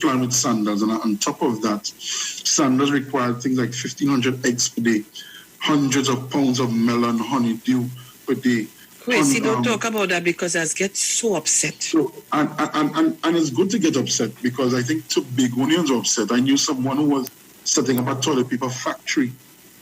plan with Sandals, and on top of that, Sandals required things like 1,500 eggs per day, hundreds of pounds of melon honeydew per day. Chris, don't talk about that because I get so upset. So, and it's good to get upset because I think Tobagonians are upset. I knew someone who was setting up a toilet paper factory.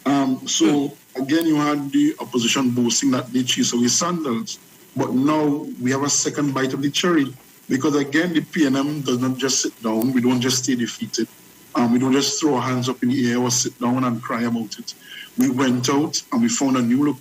Again, you had the opposition boasting that they chase away Sandals. But now we have a second bite of the cherry because, again, the PNM does not just sit down. We don't just stay defeated. We don't just throw our hands up in the air or sit down and cry about it. We went out and we found a new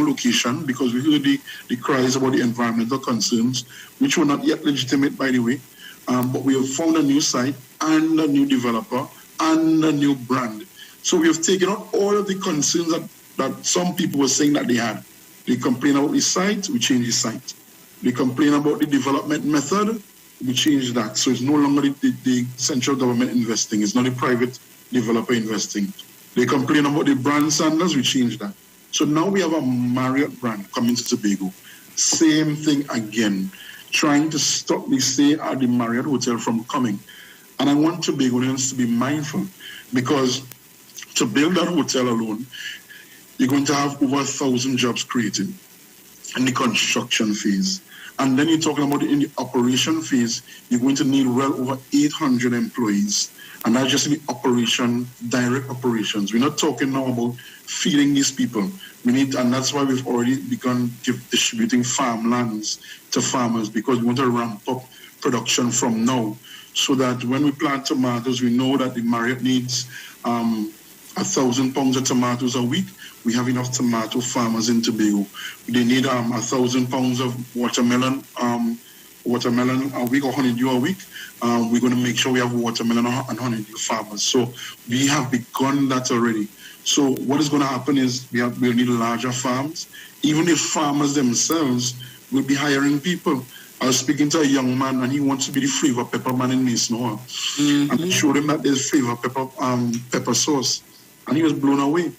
location because we heard the cries about the environmental concerns, which were not yet legitimate, by the way. But we have found a new site and a new developer and a new brand. So we have taken out all of the concerns that some people were saying that they had. They complain about the site, we change the site. They complain about the development method, we change that. So it's no longer the central government investing, it's not the private developer investing. They complain about the brand standards, we change that. So now we have a Marriott brand coming to Tobago. Same thing again, trying to stop the stay at the Marriott Hotel from coming. And I want Tobagonians to be mindful because to build that hotel alone, you're going to have over 1,000 jobs created in the construction phase. And then you're talking about in the operation phase, you're going to need well over 800 employees. And that's just the operation, direct operations. We're not talking now about feeding these people. And that's why we've already begun distributing farmlands to farmers because we want to ramp up production from now so that when we plant tomatoes, we know that the Marriott needs 1,000 pounds of tomatoes a week. We have enough tomato farmers in Tobago. They need 1,000 pounds of watermelon a week or honeydew a week. We're going to make sure we have watermelon and honeydew farmers. So we have begun that already. So what is going to happen is we'll need larger farms. Even if farmers themselves will be hiring people. I was speaking to a young man and he wants to be the flavor pepper man in Mason Hall. Mm-hmm. And I showed him that there's flavor pepper sauce. And he was blown away.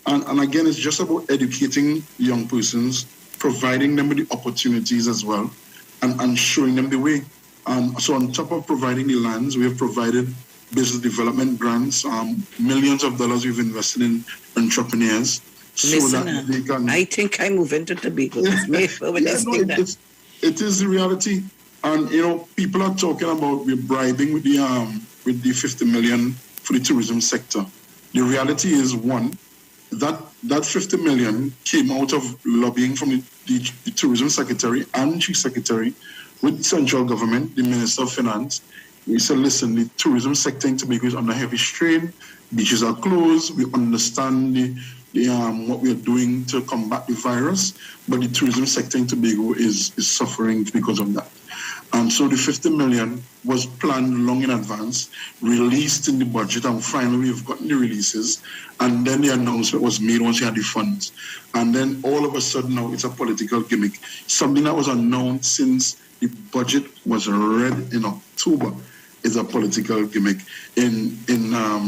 And again, it's just about educating young persons, providing them with the opportunities as well, and showing them the way. So on top of providing the lands, we have provided business development grants, millions of dollars we've invested in entrepreneurs. I think I move into Tobago. It is the reality. And, people are talking about we're bribing with the 50 million for the tourism sector. The reality is, one, that 50 million came out of lobbying from the tourism secretary and chief secretary with central government, the Minister of Finance. We said, listen, the tourism sector in Tobago is under heavy strain. Beaches are closed. We understand what we are doing to combat the virus, but the tourism sector in Tobago is suffering because of that. And so the 50 million was planned long in advance, released in the budget, and finally we've gotten the releases. And then the announcement was made once you had the funds. And then all of a sudden now it's a political gimmick. Something that was announced since the budget was read in October is a political gimmick in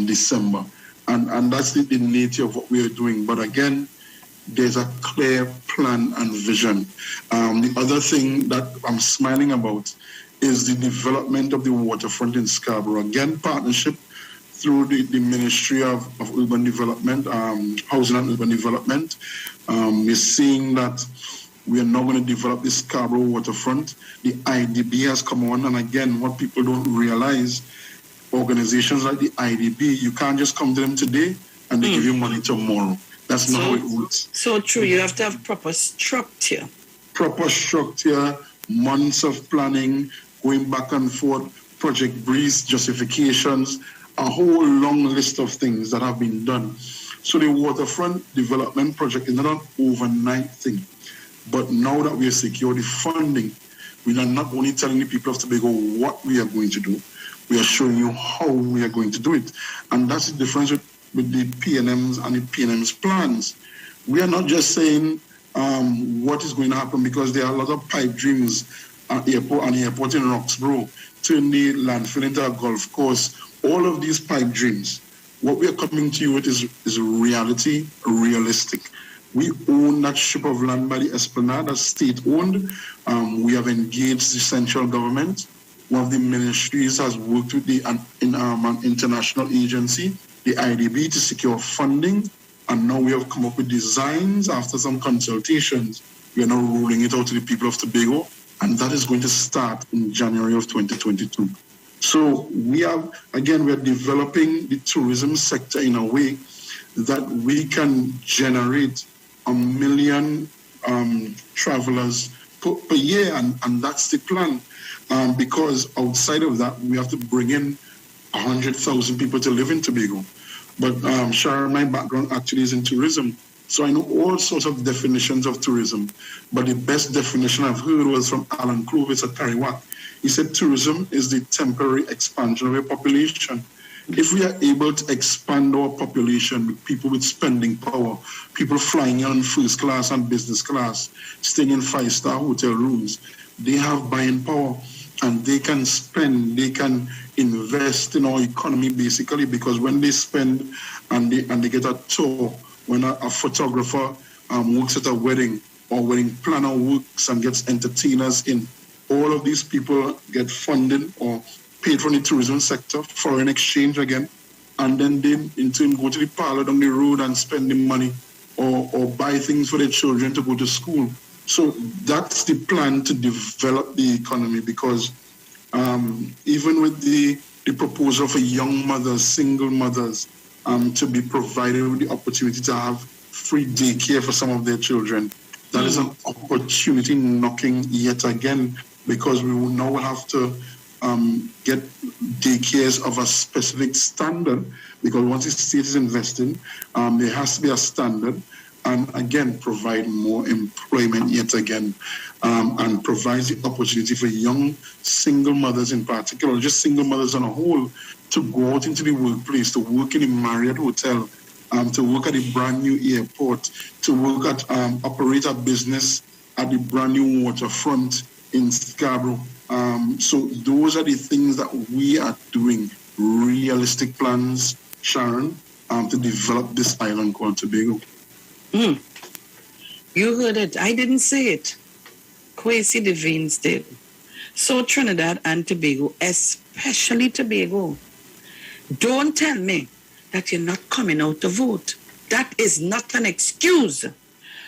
December. And that's the nature of what we are doing. But again, there's a clear plan and vision. The other thing that I'm smiling about is the development of the waterfront in Scarborough. Again, partnership through the Ministry of Urban Development, Housing and Urban Development. We're seeing that we are now going to develop the Scarborough waterfront. The IDB has come on, and again, what people don't realize, organizations like the IDB, you can't just come to them today and they give you money tomorrow. That's not how it works. So true. You have to have proper structure. Months of planning, going back and forth, project briefs, justifications, a whole long list of things that have been done. So the waterfront development project is not an overnight thing. But now that we have secured the funding, we are not only telling the people of Tobago what we are going to do, we are showing you how we are going to do it. And that's the difference with the PNMs and the PNM's plans. We are not just saying what is going to happen, because there are a lot of pipe dreams at the airport in Roxborough, turn the landfill into a golf course. All of these pipe dreams, what we are coming to you with is reality, realistic. We own that strip of land by the Esplanade, that's state-owned. We have engaged the central government. one of the ministries has worked with an international agency, the IDB, to secure funding. And now we have come up with designs after some consultations. We are now rolling it out to the people of Tobago, and that is going to start in January of 2022. So we are developing the tourism sector in a way that we can generate 1 million travelers per year, and that's the plan. Because outside of that, we have to bring in 100,000 people to live in Tobago. But Sharon, my background actually is in tourism. So I know all sorts of definitions of tourism. But the best definition I've heard was from Alan Clovis at Tariwak. He said tourism is the temporary expansion of a population. If we are able to expand our population with people with spending power, people flying on first class and business class, staying in 5-star hotel rooms, they have buying power. And they can spend, they can invest in our economy basically, because when they spend and they get a tour, when a photographer works at a wedding, or wedding planner works and gets entertainers in, all of these people get funded or paid from the tourism sector, foreign exchange again, and then they in turn go to the parlor down the road and spend the money or buy things for their children to go to school. So that's the plan to develop the economy, because even with the proposal for young mothers, single mothers, to be provided with the opportunity to have free daycare for some of their children, that is an opportunity knocking yet again, because we will now have to get daycares of a specific standard, because once the state is investing, there has to be a standard. And again, provide more employment yet again, and provides the opportunity for young single mothers in particular, or just single mothers on a whole, to go out into the workplace, to work in a Marriott hotel, to work at a brand new airport, to work at operate a business at the brand new waterfront in Scarborough. So those are the things that we are doing, realistic plans, Sharon, to develop this island called Tobago. You heard it. I didn't say it. Kwesi Devines did. So Trinidad and Tobago, especially Tobago, don't tell me that you're not coming out to vote. That is not an excuse.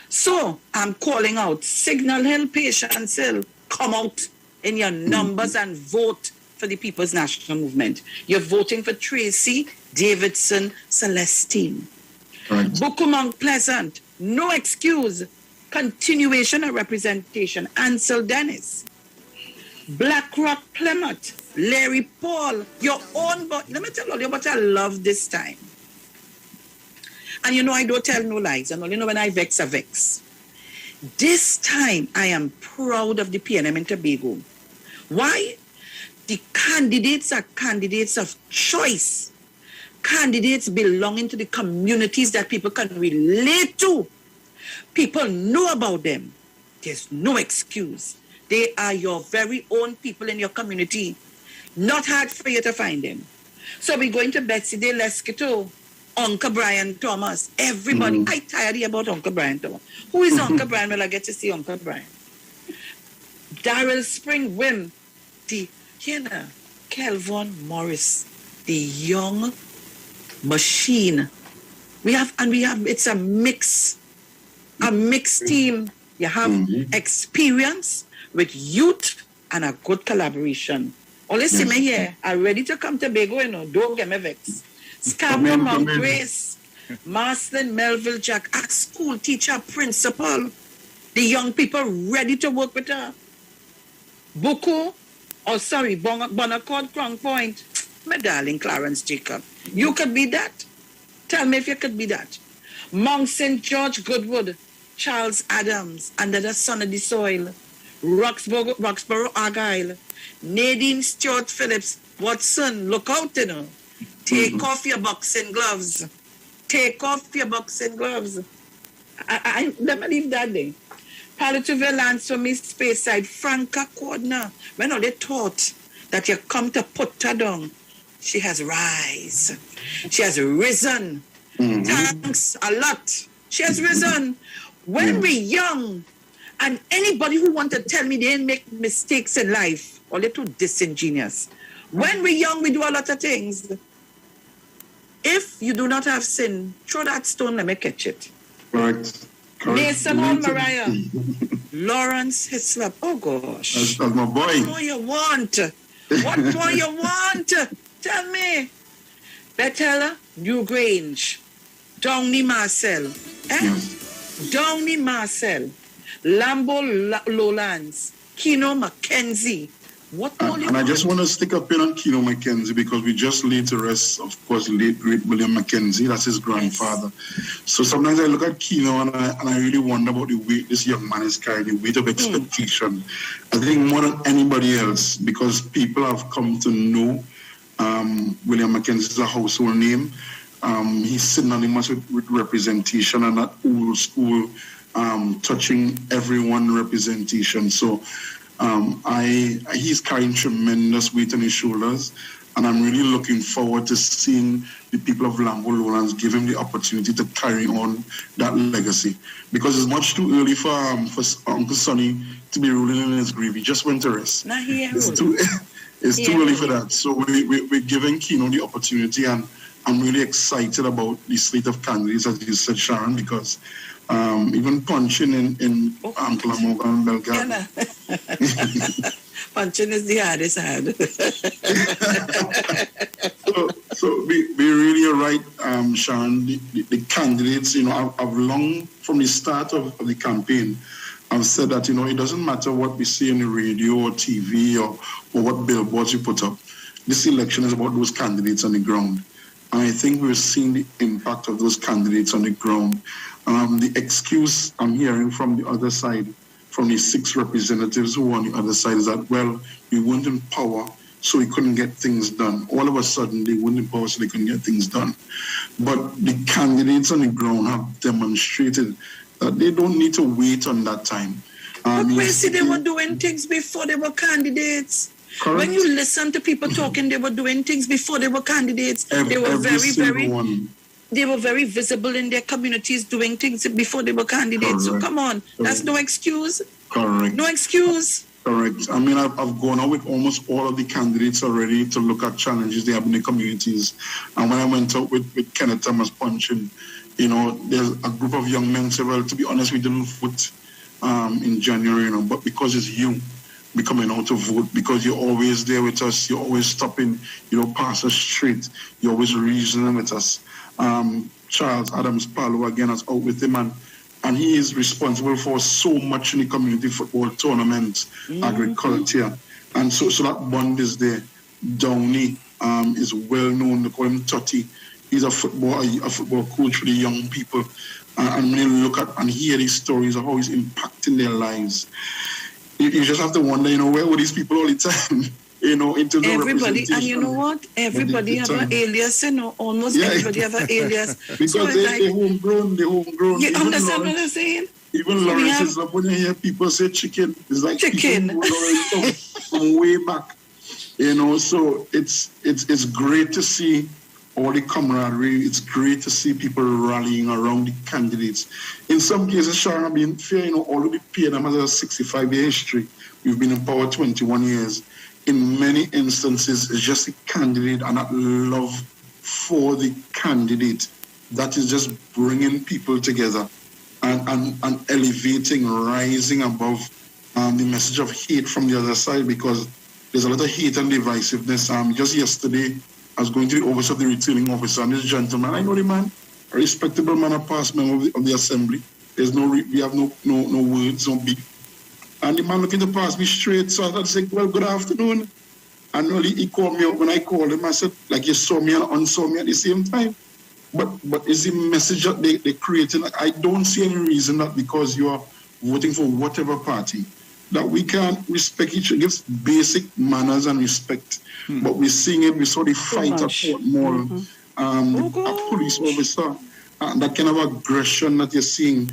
So I'm calling out Signal Hill, Patience Hill, come out in your numbers and vote for the People's National Movement. You're voting for Tracy, Davidson, Celestine. Right. Bukumang Pleasant, no excuse. Continuation of representation. Ansel Dennis. Blackrock Plymouth. Larry Paul. Your own, but let me tell you what I love this time. And you know I don't tell no lies. And only know when I vex, I vex. This time I am proud of the PNM in Tobago. Why? The candidates are candidates of choice. Candidates belonging to the communities that people can relate to. People know about them. There's no excuse. They are your very own people in your community. Not hard for you to find them. So we're going to Betsy Day Lesquito, Uncle Brian Thomas. Everybody, I tired about Uncle Brian Thomas. Who is Uncle Brian? Well, I get to see Uncle Brian. Daryl Spring Wim, the Kelvin Morris, the young machine. We have it's a mixed team. You have experience with youth and a good collaboration. Only see me here, I'm ready to come to Tobago, don't get me vexed. Scarborough, Mount Grace, Marsden, Melville, Jack, a school teacher, principal, the young people ready to work with her. Bonaccord, Crown Point, my darling Clarence Jacob. You could be that. Tell me if you could be that. Mount St. George, Goodwood, Charles Adams, Under the Sun of the Soil, Roxborough, Argyle, Nadine Stewart Phillips, Watson, look out, Take off your boxing gloves. Take off your boxing gloves. I never leave that day. Palliative Lands for me, Speyside, Franca Cordner. When they thought that you come to put her down, she has rise. She has risen. Thanks a lot. She has risen. When we're young, and anybody who wants to tell me they didn't make mistakes in life, or they're too disingenuous. When we're young, we do a lot of things. If you do not have sin, throw that stone, let me catch it. Correct. Mason Hall, Mariah. Lawrence Hislop. Oh, gosh. That's my boy. What more you want? What more you want? Tell me. Bethel, New Grange, Downey Marcel. Downey Marcel, Lambo Lowlands, Keno Mackenzie. What more you And want? I just want to stick a pin on Keno Mackenzie because we just laid to rest, of course, late great William Mackenzie. That's his grandfather. Yes. So sometimes I look at Keno and I really wonder about the weight this young man is carrying, the weight of expectation. I think more than anybody else, because people have come to know William Mackenzie is a household name. He's synonymous with representation and that old school, touching everyone representation. So he's carrying tremendous weight on his shoulders, and I'm really looking forward to seeing the people of Lambo Lowlands give him the opportunity to carry on that legacy. Because it's much too early for Uncle Sonny to be ruling in his grave. He just went to rest. It's too early for that. So we're giving Keno the opportunity, and I'm really excited about the slate of candidates, as you said, Sharon, because even punching in Clamoga and Belgrade. Punching is the hardest hard. so we really are right, Sharon. The candidates, I've long from the start of the campaign, I've said that, it doesn't matter what we see on the radio or TV or what billboards you put up. This election is about those candidates on the ground. And I think we're seeing the impact of those candidates on the ground. The excuse I'm hearing from the other side, from the 6 representatives who are on the other side, is that, well, we weren't in power, so we couldn't get things done. All of a sudden, they weren't in power, so they couldn't get things done. But the candidates on the ground have demonstrated that they don't need to wait on that time. But we see they were doing things before they were candidates. Correct. When you listen to people talking, they were doing things before they were candidates. They were they were very visible in their communities doing things before they were candidates. Correct. So come on, that's no excuse. Correct. No excuse. Correct. I mean, I've gone out with almost all of the candidates already to look at challenges they have in the communities. And when I went out with Kenneth Thomas punching, there's a group of young men said, well, to be honest, we didn't vote in January, but because it's you, we coming out to vote, because you're always there with us, you're always stopping, pass us straight, you're always reasoning with us. Charles Adams Palo, again, is out with him, and he is responsible for so much in the community football tournaments, agriculture, and so that bond is there. Downey is well known, they call him Totti. He's a football coach for the young people. And when you look at and hear these stories of how he's impacting their lives, you just have to wonder, where were these people all the time? Into the everybody, and you know what? Everybody have an alias, almost everybody have an alias. Because so they're homegrown. You understand what I'm saying? Even Lawrence is up when you hear people say chicken. It's like chicken from way back. So it's great to see all the camaraderie. It's great to see people rallying around the candidates. In some cases, Sharon, I've been fair, already paid them as a 65-year history. We've been in power 21 years. In many instances, it's just the candidate and that love for the candidate that is just bringing people together and elevating, rising above the message of hate from the other side, because there's a lot of hate and divisiveness. Just yesterday, I was going to the office of the returning officer, and this gentleman, I know the man, a respectable man, a past member of the assembly. We have no words, no beef. And the man looking to pass me straight, so I said, well, good afternoon. And he called me up. When I called him, I said, like, you saw me and unsaw me at the same time. But is the message that they're creating? I don't see any reason that because you are voting for whatever party, that we can't respect each other. It gives basic manners and respect. But we're seeing it. We saw the fight at Port Mall. A police officer. That kind of aggression that you're seeing.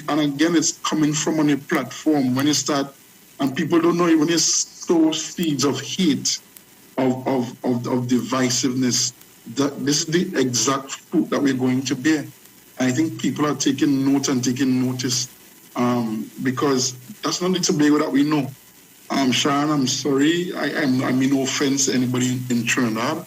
And again, it's coming from on a platform. When you start, and people don't know, when you sow seeds of hate, of divisiveness, that this is the exact fruit that we're going to bear. And I think people are taking note and taking notice, because that's not the Tobago that we know. Sharon, I'm sorry. I mean no offense to anybody in Trinidad,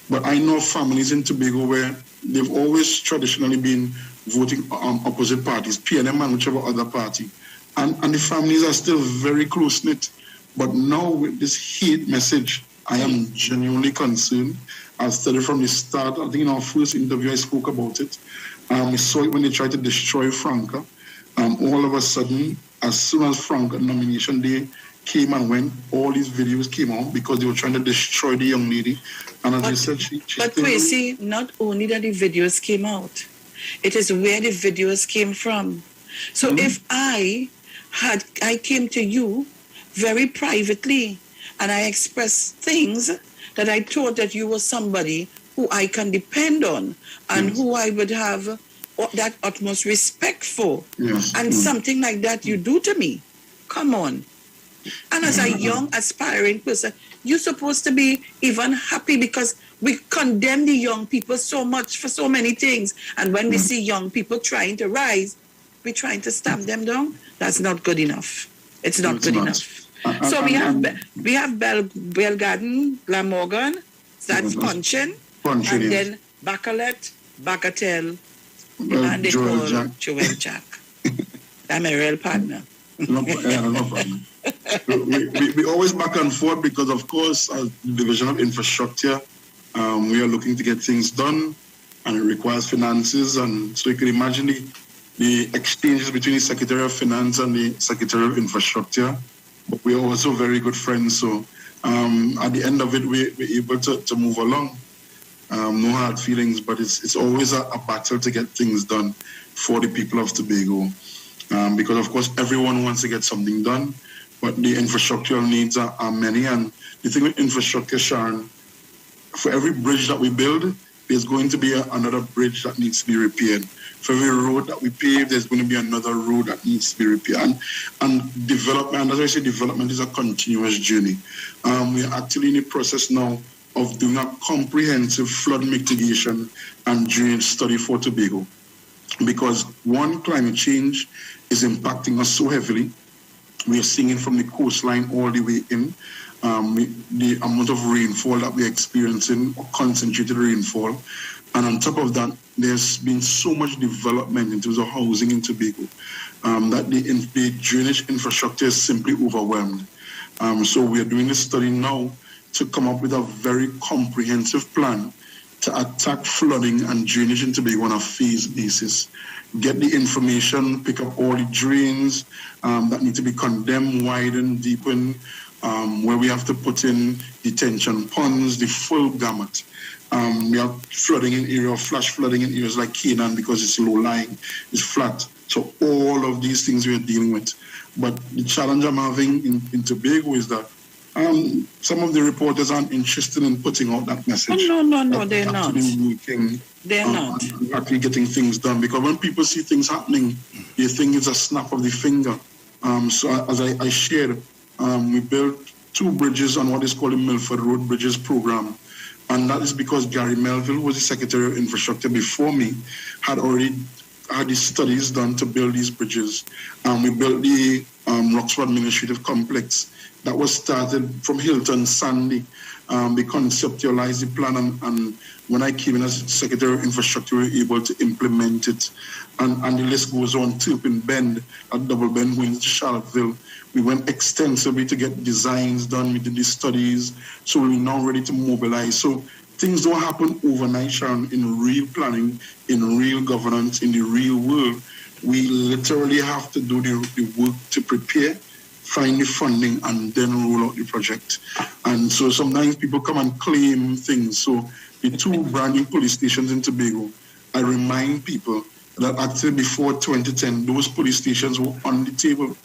but I know families in Tobago where they've always traditionally been voting opposite parties, PNM and whichever other party. And the families are still very close-knit. But now with this hate message, I am genuinely concerned. I started from the start. I think in our first interview, I spoke about it. We saw it when they tried to destroy Franca. All of a sudden, as soon as Franca nomination day came and went, all these videos came out because they were trying to destroy the young lady. And as I said, she But Kwesi, not only that the videos came out, it is where the videos came from. So if I came to you very privately and I expressed things that I thought that you were somebody who I can depend on and who I would have that utmost respect for, and something like that you do to me, come on. And as a young aspiring person, you're supposed to be even happy because we condemn the young people so much for so many things. And when we see young people trying to rise, we're trying to stamp them down. That's not good enough. It's not good enough. So we have Bell Garden, Glamorgan, that's punching, and then Bacalet, Bagatelle, and they call Joel Jack. I'm a real partner. No problem. We always back and forth because, of course, as the Division of Infrastructure, we are looking to get things done, and it requires finances. And so you can imagine the exchanges between the Secretary of Finance and the Secretary of Infrastructure. But we are also very good friends. So at the end of it, we're able to move along. No hard feelings, but it's always a battle to get things done for the people of Tobago. Because, of course, everyone wants to get something done, but the infrastructural needs are many. And the thing with infrastructure, Sharon, for every bridge that we build, there's going to be another bridge that needs to be repaired. For every road that we pave, there's going to be another road that needs to be repaired. And development, as I say, development is a continuous journey. We are actually in the process now of doing a comprehensive flood mitigation and drainage study for Tobago. Because one, climate change is impacting us so heavily. We are seeing it from the coastline all the way in. The amount of rainfall that we're experiencing, or concentrated rainfall. And on top of that, there's been so much development in terms of housing in Tobago that the drainage infrastructure is simply overwhelmed. So we are doing this study now to come up with a very comprehensive plan to attack flooding and drainage in Tobago on a phased basis. Get the information, pick up all the drains that need to be condemned, widened, deepened, where we have to put in detention ponds, the full gamut. We are flooding in areas, flash flooding in areas like Canaan because it's low-lying, it's flat. So all of these things we are dealing with. But the challenge I'm having in Tobago is that some of the reporters aren't interested in putting out that message. Oh, no, they're not. They're not. Actually getting things done. Because when people see things happening, they think it's a snap of the finger. So as I shared, we built 2 bridges on what is called the Milford Road Bridges Program. And that is because Gary Melville, who was the Secretary of Infrastructure before me, had already had the studies done to build these bridges. We built the Roxford Administrative Complex that was started from Hilton Sandy. They conceptualized the plan, and when I came in as Secretary of Infrastructure, we were able to implement it. And the list goes on. Turpin Bend, at Double Bend, going to Charlottesville. We went extensively to get designs done. We did the studies. So we're now ready to mobilize. So things don't happen overnight, Sharon, in real planning, in real governance, in the real world. We literally have to do the work to prepare, find the funding, and then roll out the project. And so sometimes people come and claim things. So the 2 brand new police stations in Tobago, I remind people that actually before 2010, those police stations were on the table.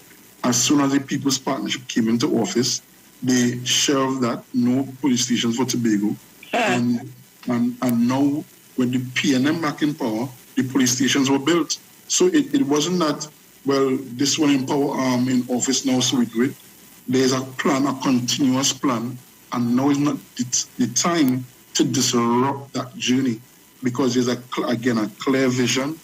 As soon as the People's Partnership came into office, they shelved that, no police stations for Tobago. And now, when the PNM back in power, the police stations were built. So it wasn't that, well, this one in power in office now, so we do it. There's a plan, a continuous plan, and now is not the time to disrupt that journey, because there's, again, a clear vision.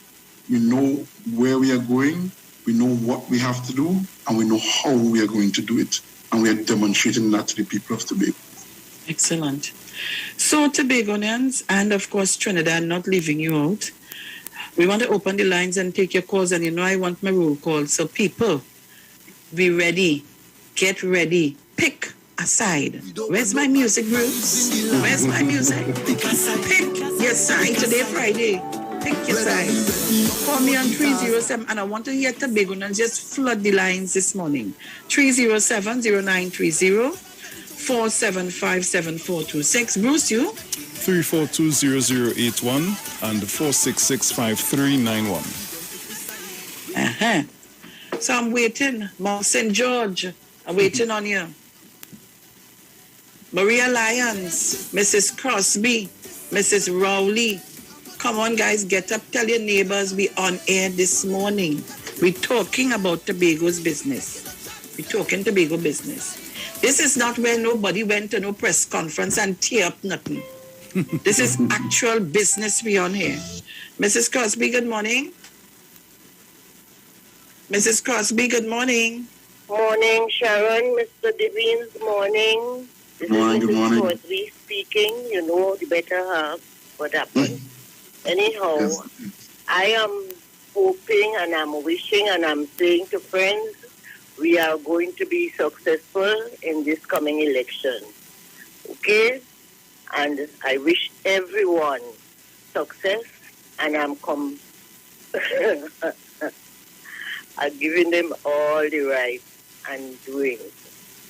We know where we are going, we know what we have to do, and we know how we are going to do it. and we are demonstrating that to the people of Tobago. Excellent. So Tobagonians and of course Trinidad, not leaving you out, we want to open the lines and take your calls, and you know I want my roll call. So people, be ready, get ready, pick a side. Where's my music, Bruce? Where's my music? Pick your side today, Friday. Pick your side. Call me on 307, and I want to hear Tobagonians just flood the lines this morning. 307-0930. 4757426. Bruce, you? 3420081 and 4665391. So I'm waiting. Mount St. George, I'm waiting on you. Maria Lyons, Mrs. Crosby, Mrs. Rowley. Come on, guys, get up. Tell your neighbors we on air this morning. We're talking about Tobago's business. We're talking Tobago business. This is not where nobody went to no press conference and tear up nothing. This is actual business we on here. Mrs. Crosby, good morning. Mrs. Crosby, good morning. Morning, Sharon. Mr. Devine's morning. This Good morning, is good Mrs. morning. Crosby speaking. You know the better half what happened. Anyhow, Yes. I am hoping and I'm wishing and I'm saying to friends, we are going to be successful in this coming election. Okay? And I wish everyone success, and I'm I'm giving them all the rights and doing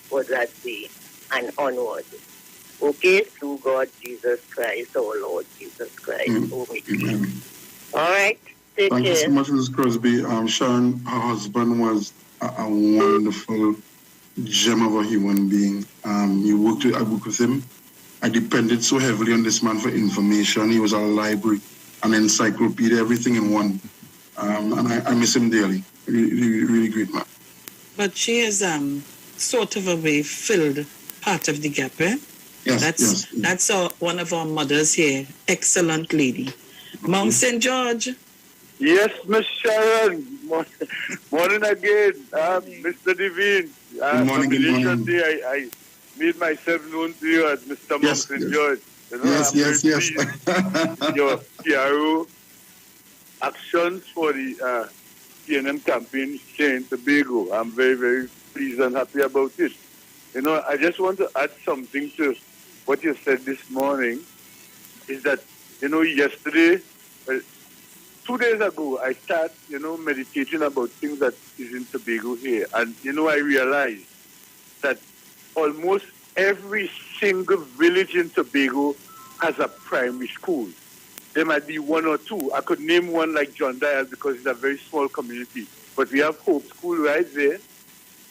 for that day and onward. Okay? Through God, Jesus Christ, our Lord Jesus Christ. Amen. All right? Take Thank you care. so much, Mrs. Crosby. Sharon, her husband was a wonderful gem of a human being. I worked with him. I depended so heavily on this man for information. He was a library, an encyclopedia, everything in one. And I miss him dearly. Really, really great man. But she is sort of a way filled part of the gap, eh? Yes, That's one of our mothers here. Excellent lady. Mount St. George. Yes, Miss Sharon. Morning again, Mr. Devine. Good morning, good morning. Day, I made myself known to you as Mr. Yes, Monk St. yes. George. You know, Yes, I'm very yes. pleased your PRO actions for the PNM campaign here in Tobago. I'm very, very pleased and happy about it. You know, I just want to add something to what you said this morning, is that, you know, yesterday, 2 days ago, I started, you know, meditating about things that is in Tobago here. And, you know, I realized that almost every single village in Tobago has a primary school. There might be one or two. I could name one like John Dial because it's a very small community. But we have Hope School right there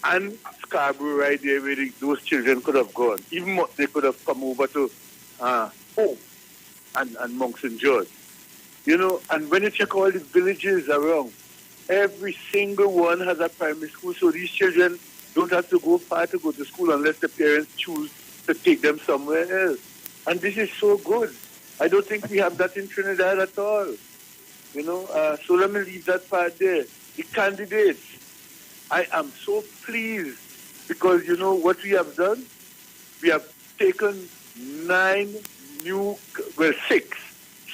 and Scarborough right there where those children could have gone. Even more, they could have come over to Hope and Monk St. George. You know, and when you check all the villages around, every single one has a primary school, so these children don't have to go far to go to school unless the parents choose to take them somewhere else. And this is so good. I don't think we have that in Trinidad at all. You know, so let me leave that part there. The candidates, I am so pleased because, you know, what we have done, we have taken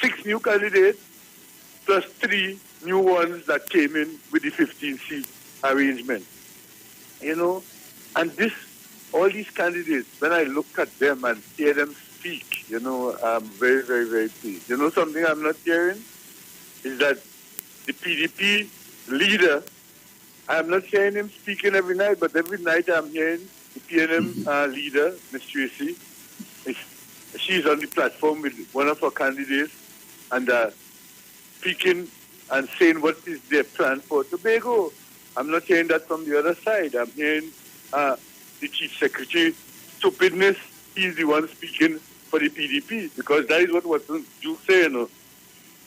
six new candidates plus 3 new ones that came in with the 15-seat arrangement. You know, and all these candidates, when I look at them and hear them speak, you know, I'm very, very, very pleased. You know, something I'm not hearing is that the PDP leader, I'm not hearing him speaking every night, but every night I'm hearing the PNM leader, Ms. Tracy. She's on the platform with one of her candidates and speaking and saying what is their plan for Tobago. I'm not hearing that from the other side. I'm hearing the Chief Secretary stupidness. He's the one speaking for the PDP because that is what you say, you know.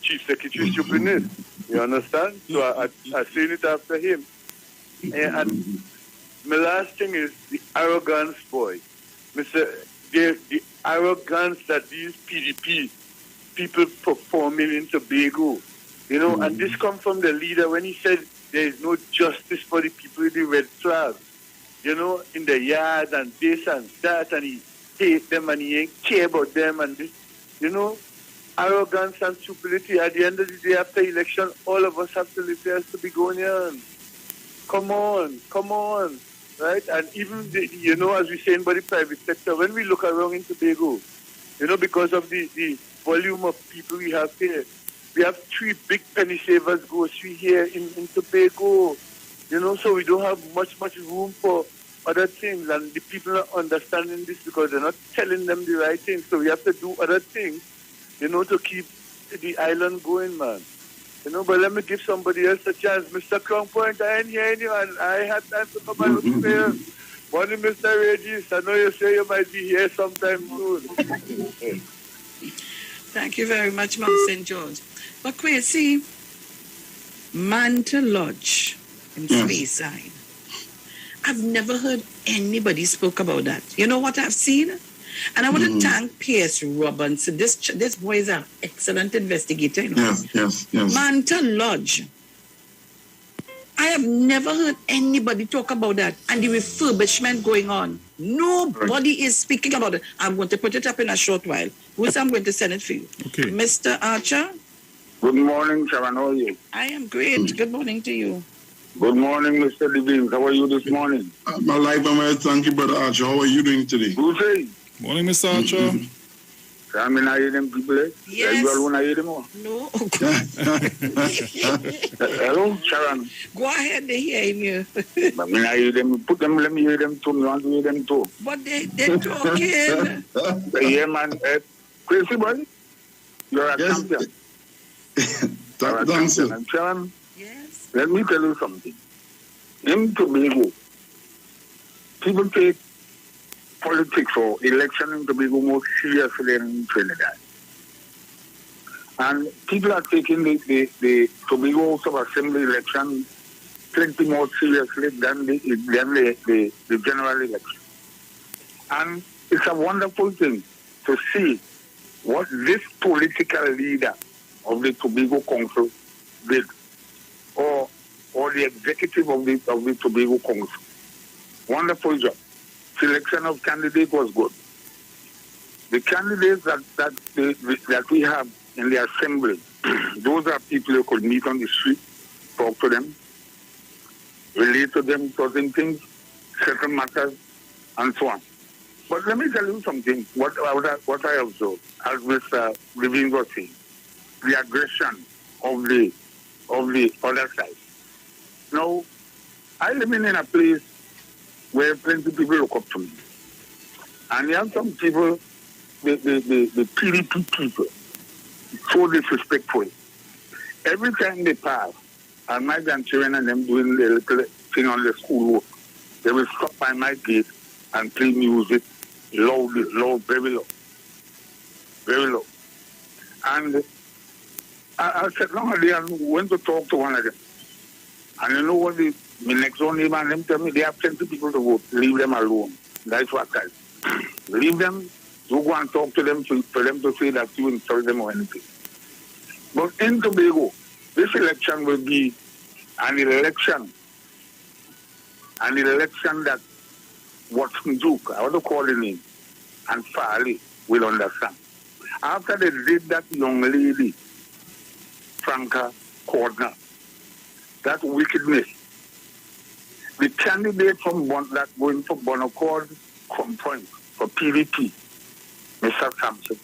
Chief Secretary stupidness. You understand? So I saying it after him. And my last thing is the arrogance, boy. The arrogance that these PDP people performing in Tobago, you know, and this comes from the leader when he said there is no justice for the people with the red flag. in the yard and this and that, and he hate them and he ain't care about them and this, arrogance and stupidity. At the end of the day, after election, all of us have to live there as to be going on. Come on, right? And even, as we say in the private sector, when we look around in Tobago, because of the volume of people we have here, we have 3 big penny savers grocery here in Tobago, so we don't have much room for other things, and the people are understanding this because they're not telling them the right things, so we have to do other things, to keep the island going, man. But let me give somebody else a chance. Mr. Crown Point, I ain't hearing you, and I had time to come and look here. Morning, Mr. Regis. I know you say you might be here sometime soon. Thank you very much, Mount St. George. But see, Manta Lodge in Speyside. I've never heard anybody spoke about that. You know what I've seen? And I want to thank P.S. Robinson. This boy is an excellent investigator. Yes. Manta Lodge. I have never heard anybody talk about that and the refurbishment going on. Nobody is speaking about it. I'm going to put it up in a short while. Bruce, I'm going to send it for you. Okay. Mr. Archer? Good morning, Sharon. How are you? I am great. Good morning to you. Good morning, Mr. Devine. How are you this morning? My life, thank you, Brother Archer. How are you doing today? Good. Morning, Mr. Archer. I mean, I hear them people, eh? Yes. You all want to hear them all? No. Hello, Sharon. Go ahead, they hear you. I mean, I hear them. Let me hear them too. You want to hear them too? But they're talking. Yeah, man. Crazy boy, you're a champion. You're a champion. And Sharon, Yes. let me tell you something. In Tobago, people take politics or election in Tobago more seriously than in Trinidad. And people are taking the Tobago House of Assembly election plenty more seriously than the general election. And it's a wonderful thing to see what this political leader of the Tobago Council did, or the executive of the Tobago Council. Wonderful job. Selection of candidates was good. The candidates that we have in the assembly, those are people who could meet on the street, talk to them, relate to them certain things, certain matters, and so on. But let me tell you something, what I observed, as Mr. Levine was saying, the aggression of the other side. Now, I live in a place where plenty of people look up to me. And you have some people, the PDP people, so disrespectful. Every time they pass, and my grandchildren and them doing the little thing on the school walk, they will stop by my gate and play music loud, very low. Very low. And I sat down there and went to talk to one of them. And you know what my next door neighbor and them tell me? They have plenty of people to vote. Leave them alone. That's what I say. Leave them. Don't go and talk to them for them to say that you insult them or anything. But in Tobago, this election will be an election that Watson Duke, I want to call the name, and Farley will understand. After they did that young lady, Franca Cordner, that wickedness, the candidate from that going for Bonaccord Point for PDP, Mr. Sampson,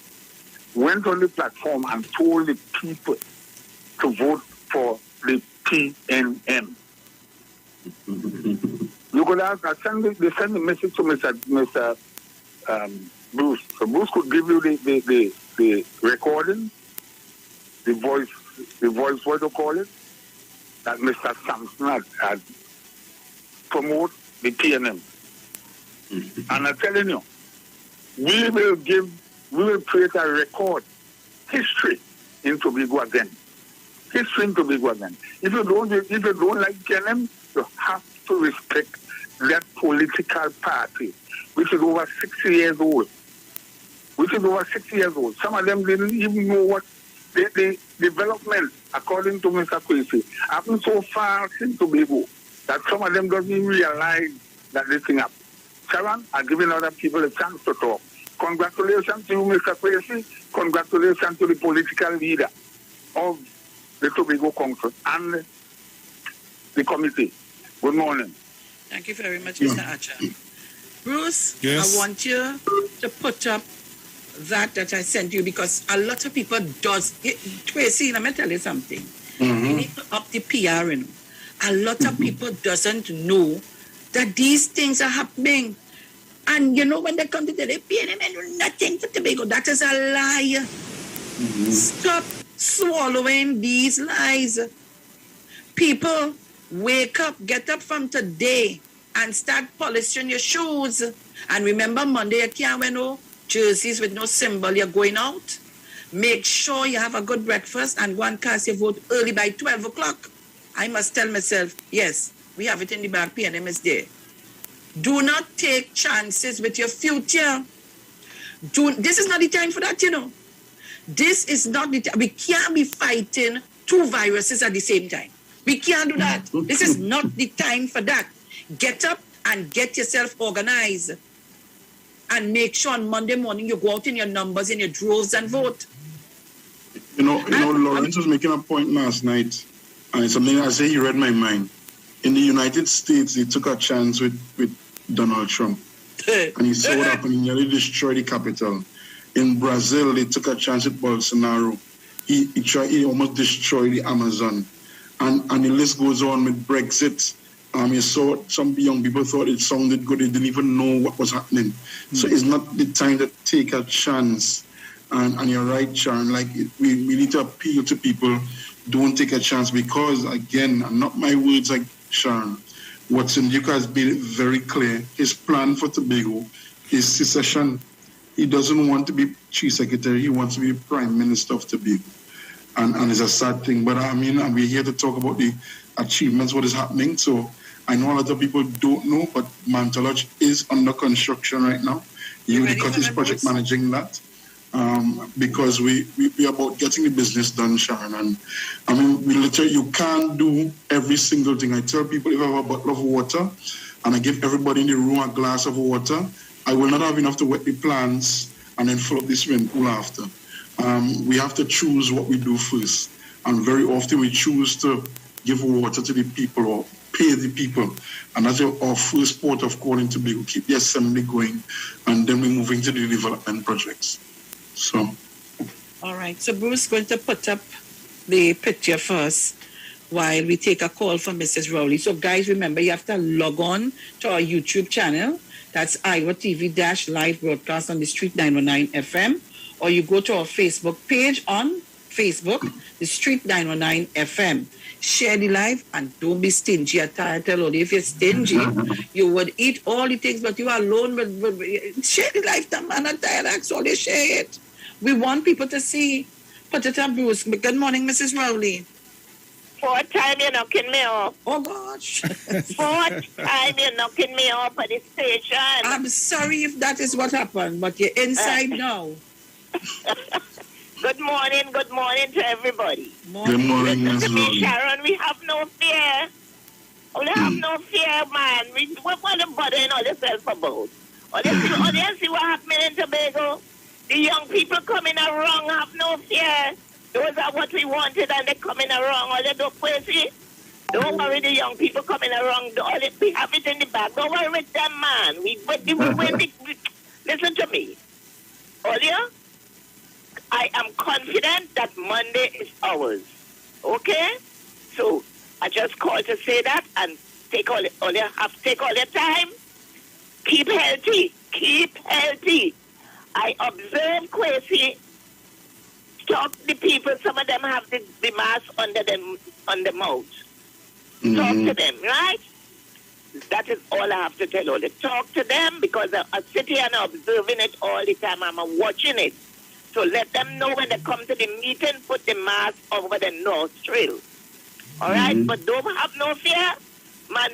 went on the platform and told the people to vote for the PNM. You could ask, they send a message to Mr. Bruce. So Bruce could give you the recording, the voice, what you call it, that Mr. Sampson had promote the PNM. And I'm telling you, we will create a record, history in Tobago again. History in Tobago again. If you don't like PNM, you have to respect that political party, which is over 60 years old. Some of them didn't even know what the development, according to Mr. Kwesi, happened so fast in Tobago that some of them don't even realize that this thing up. Sharon, I'm giving other people a chance to talk. Congratulations to you, Mr. Tracy. Congratulations to the political leader of the Tobago Council and the committee. Good morning. Thank you very much, Mr. Archer. Bruce, Yes. I want you to put up that I sent you because a lot of people Tracy, let me tell you something. You need to up the PR. A lot of people doesn't know that these things are happening. And you know when they come to the PNM and do nothing for Tobago, that is a lie. Stop swallowing these lies. People, wake up, get up from today and start polishing your shoes. And remember, Monday you can't wear no jerseys with no symbol. You're going out. Make sure you have a good breakfast and go and cast your vote early by 12 o'clock. I must tell myself, yes, we have it in the bag, PNM is there. Do not take chances with your future. This is not the time for that, you know. This is not the time. We can't be fighting two viruses at the same time. We can't do that. This is not the time for that. Get up and get yourself organized. And make sure on Monday morning you go out in your numbers, in your droves and vote. You know, Lawrence was making a point last night, and it's something I say he read my mind. In the United States, they took a chance with Donald Trump, and he saw what happened. He nearly destroyed the Capitol. In Brazil, they took a chance with Bolsonaro. He almost destroyed the Amazon, and the list goes on with Brexit. You saw some young people thought it sounded good. They didn't even know what was happening. So it's not the time to take a chance. And you're right, Sharon. Like we need to appeal to people. Don't take a chance because, again, not my words, like Sharon. Watson Duke has made it very clear. His plan for Tobago is secession. He doesn't want to be chief secretary. He wants to be prime minister of Tobago. And it's a sad thing. But I mean, we're here to talk about the achievements, what is happening. So I know a lot of people don't know, but Mantalodge is under construction right now. Unicott is project managing that. Because we are about getting the business done, Sharon. And I mean, you can't do every single thing. I tell people if I have a bottle of water and I give everybody in the room a glass of water, I will not have enough to wet the plants and then fill up the swimming pool after. We have to choose what we do first. And very often we choose to give water to the people or pay the people. And that's our first port of call in Tobago. Keep the assembly going. And then we move into the development projects. So, all right. So Bruce is going to put up the picture first while we take a call from Mrs. Rowley. So guys, remember you have to log on to our YouTube channel. That's IWER TV-live broadcast on the Street 919 FM. Or you go to our Facebook page on Facebook, the Street 919 FM. Share the live and don't be stingy. I tell you, if you're stingy, you would eat all the things, but you are alone. But share the live, the man and tired, so they share it. We want people to see. Put it on Bruce. Good morning, Mrs. Rowley. Fourth time you're knocking me off. Oh, gosh. Fourth time you're knocking me off at the station. I'm sorry if that is what happened, but you're inside now. Good morning to everybody. Good morning, Ms. Rowley. Sharon, we have no fear. We have no fear, man. What want to bother all yourself about? Or you see what happening in Tobago? The young people coming wrong have no fear. Those are what we wanted and they're coming wrong. All they do crazy. Don't worry, the young people coming wrong. We have it in the back. Don't worry with them, man. Listen to me. Earlier, I am confident that Monday is ours. Okay? So I just called to say that and take all your time. Keep healthy. Keep healthy. I observe Kwesi stop the people. Some of them have the mask under the mouth. Talk to them, right? That is all I have to tell you. Talk to them because I sit here and observing it all the time. I'm watching it. So let them know when they come to the meeting, put the mask over the nostril. All right? But don't have no fear. Man,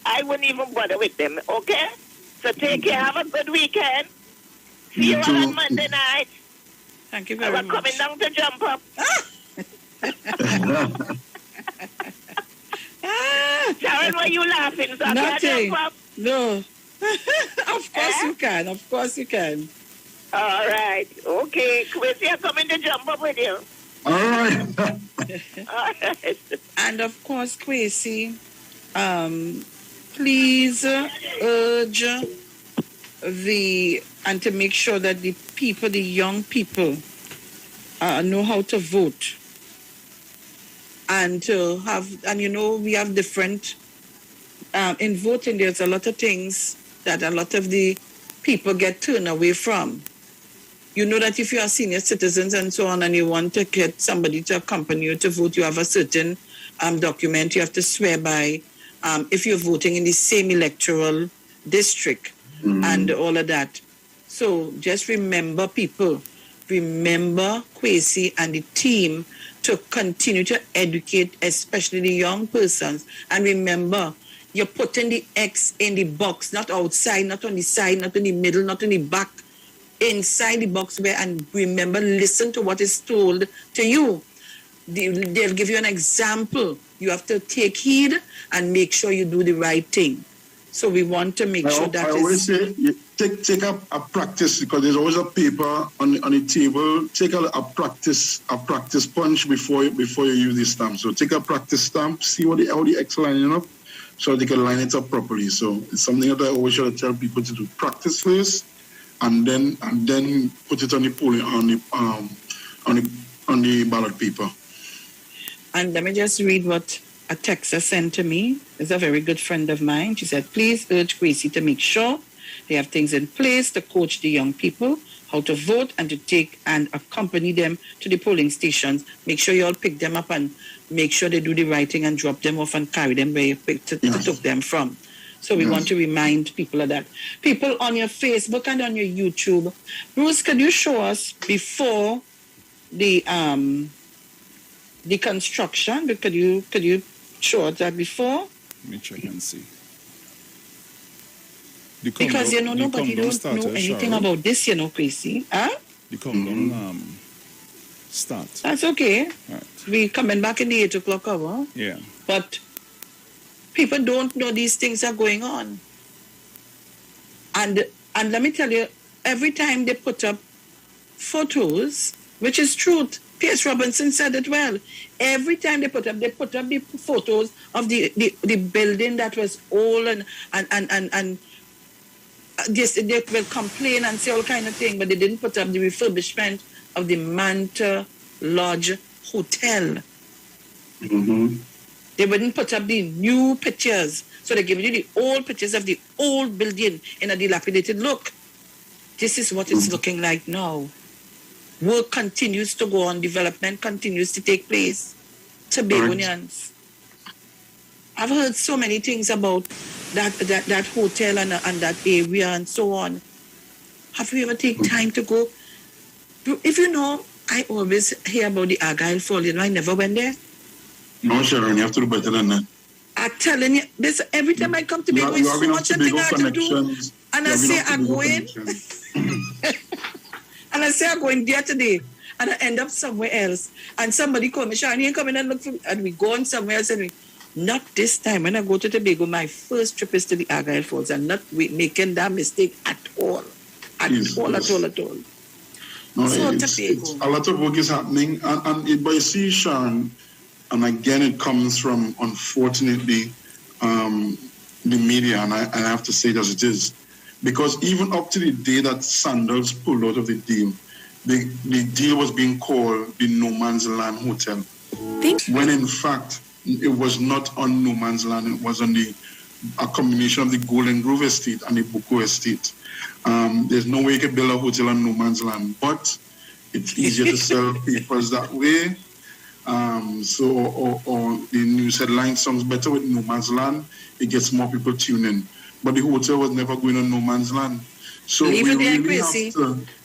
I wouldn't even bother with them, okay? So take care. Have a good weekend. See you all on Monday night. Thank you very much. I'm coming down to jump up. Sharon, why you laughing? So Nothing. No. Of course you can. Of course you can. All right. Okay. Quincy, I'm coming to jump up with you. All right. All right. And of course, Kwesi, please urge and to make sure that the people, the young people, know how to vote. And to have, and we have different, in voting, there's a lot of things that a lot of the people get turned away from. You know that if you are senior citizens and so on, and you want to get somebody to accompany you to vote, you have a certain document you have to swear by if you're voting in the same electoral district and all of that. So just remember, people, remember Kwesi and the team to continue to educate, especially the young persons. And remember, you're putting the X in the box, not outside, not on the side, not in the middle, not in the back, inside the box where, and remember, listen to what is told to you. They'll give you an example. You have to take heed and make sure you do the right thing. So we want to make sure that I always say, take up a practice, because there's always a paper on the table. Take a practice punch before you use the stamp. So take a practice stamp, see how the X lining up, so they can line it up properly. So it's something that I always try to tell people to do. Practice first, and then put it on the polling on the ballot paper. And let me just read what a texter sent to me. It's a very good friend of mine. She said, please urge Kwesi to make sure they have things in place to coach the young people how to vote and to take and accompany them to the polling stations. Make sure you all pick them up and make sure they do the right thing and drop them off and carry them where you took them from. So we want to remind people of that. People on your Facebook and on your YouTube, Bruce, could you show us before the construction? Could you show us that before? Let me check and see. Because nobody don't know anything about this, Kwesi. Huh? The countdown start. That's okay. Right. We coming back in the 8 o'clock hour. Yeah. But people don't know these things are going on. And let me tell you, every time they put up photos, which is truth, P.S. Robinson said it well. Every time they put up the photos of the building that was old and yes, they will complain and say all kind of things, but they didn't put up the refurbishment of the Manta Lodge Hotel. Mm-hmm. They wouldn't put up the new pictures. So they give you the old pictures of the old building in a dilapidated look. This is what it's looking like now. Work continues to go on. Development continues to take place. Tobagonians. I've heard so many things about that hotel and that area and so on. Have you ever taken time to go? If you know, I always hear about the Argyle Fall. I never went there. No, Sharon, you have to do better than that. I'm telling you, this every time I come to Tobago, it's so much thing I have to do. And I say I go in. And I say I go in there today. And I end up somewhere else. And somebody call me, Sharon, you ain't coming and look for me. And we go on somewhere else. And not this time. When I go to Tobago, my first trip is to the Argyle Falls. I'm not making that mistake at all. At all. No, so it's a lot of work is happening. And by see, Sharon, and again, it comes from, unfortunately, the media, and I have to say it as it is. Because even up to the day that Sandals pulled out of the deal, the deal was being called the No Man's Land Hotel. When in fact, it was not on No Man's Land, it was on a combination of the Golden Grove Estate and the Bucco Estate. There's no way you can build a hotel on No Man's Land, but it's easier to sell papers that way. Or the news headline sounds better with No Man's Land. It gets more people tuning in. But the hotel was never going on No Man's Land. So leave it there, really Kwesi.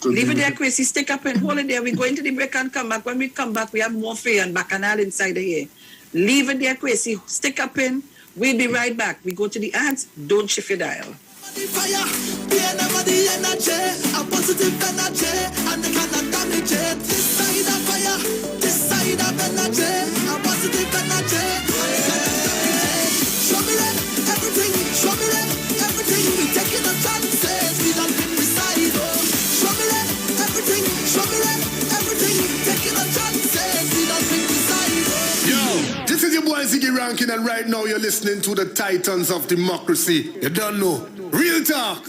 Leave it there, Kwesi. Stick up and hold it there. We go into the break and come back. When we come back, we have more fair and bacchanal inside the here. Leave it there, Kwesi. Stick up in. We'll be right back. We go to the ads. Don't shift your dial. Show me Rankin, and right now you're listening to the Titans of Democracy. You don't know. Real talk.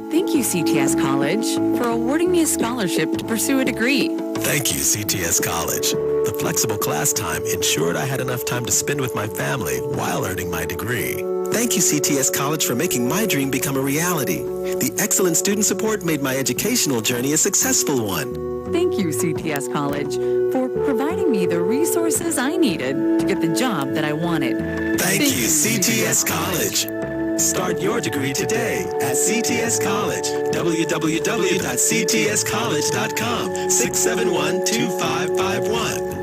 Thank you, CTS College, for awarding me a scholarship to pursue a degree. Thank you, CTS College. The flexible class time ensured I had enough time to spend with my family while earning my degree. Thank you, CTS College, for making my dream become a reality. The excellent student support made my educational journey a successful one. Thank you, CTS College, for providing me the resources I needed to get the job that I wanted. Thank you, CTS College. Start your degree today at CTS College. www.ctscollege.com 671-2551.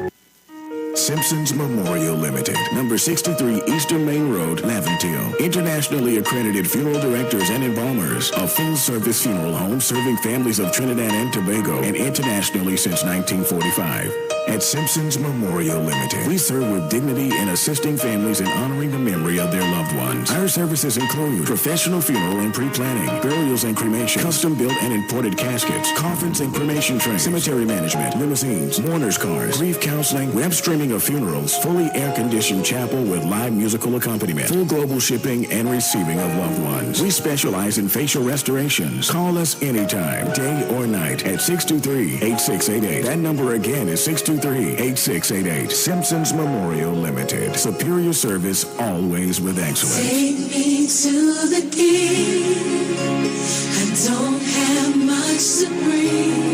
Simpsons Memorial Limited, number 63 Eastern Main Road, Laventille. Internationally accredited funeral directors and embalmers. A full-service funeral home serving families of Trinidad and Tobago and internationally since 1945. At Simpsons Memorial Limited, we serve with dignity in assisting families in honoring the memory of their loved ones. Our services include professional funeral and pre-planning, burials and cremation, custom-built and imported caskets, coffins and cremation trays, cemetery management, limousines, mourners cars, grief counseling, web streaming of funerals, fully air-conditioned chapel with live musical accompaniment, full global shipping and receiving of loved ones. We specialize in facial restorations. Call us anytime, day or night, at 623-8688. That number again is 623-8688. Simpsons Memorial Limited. Superior service, always with excellence. Take me to the king. I don't have much to bring.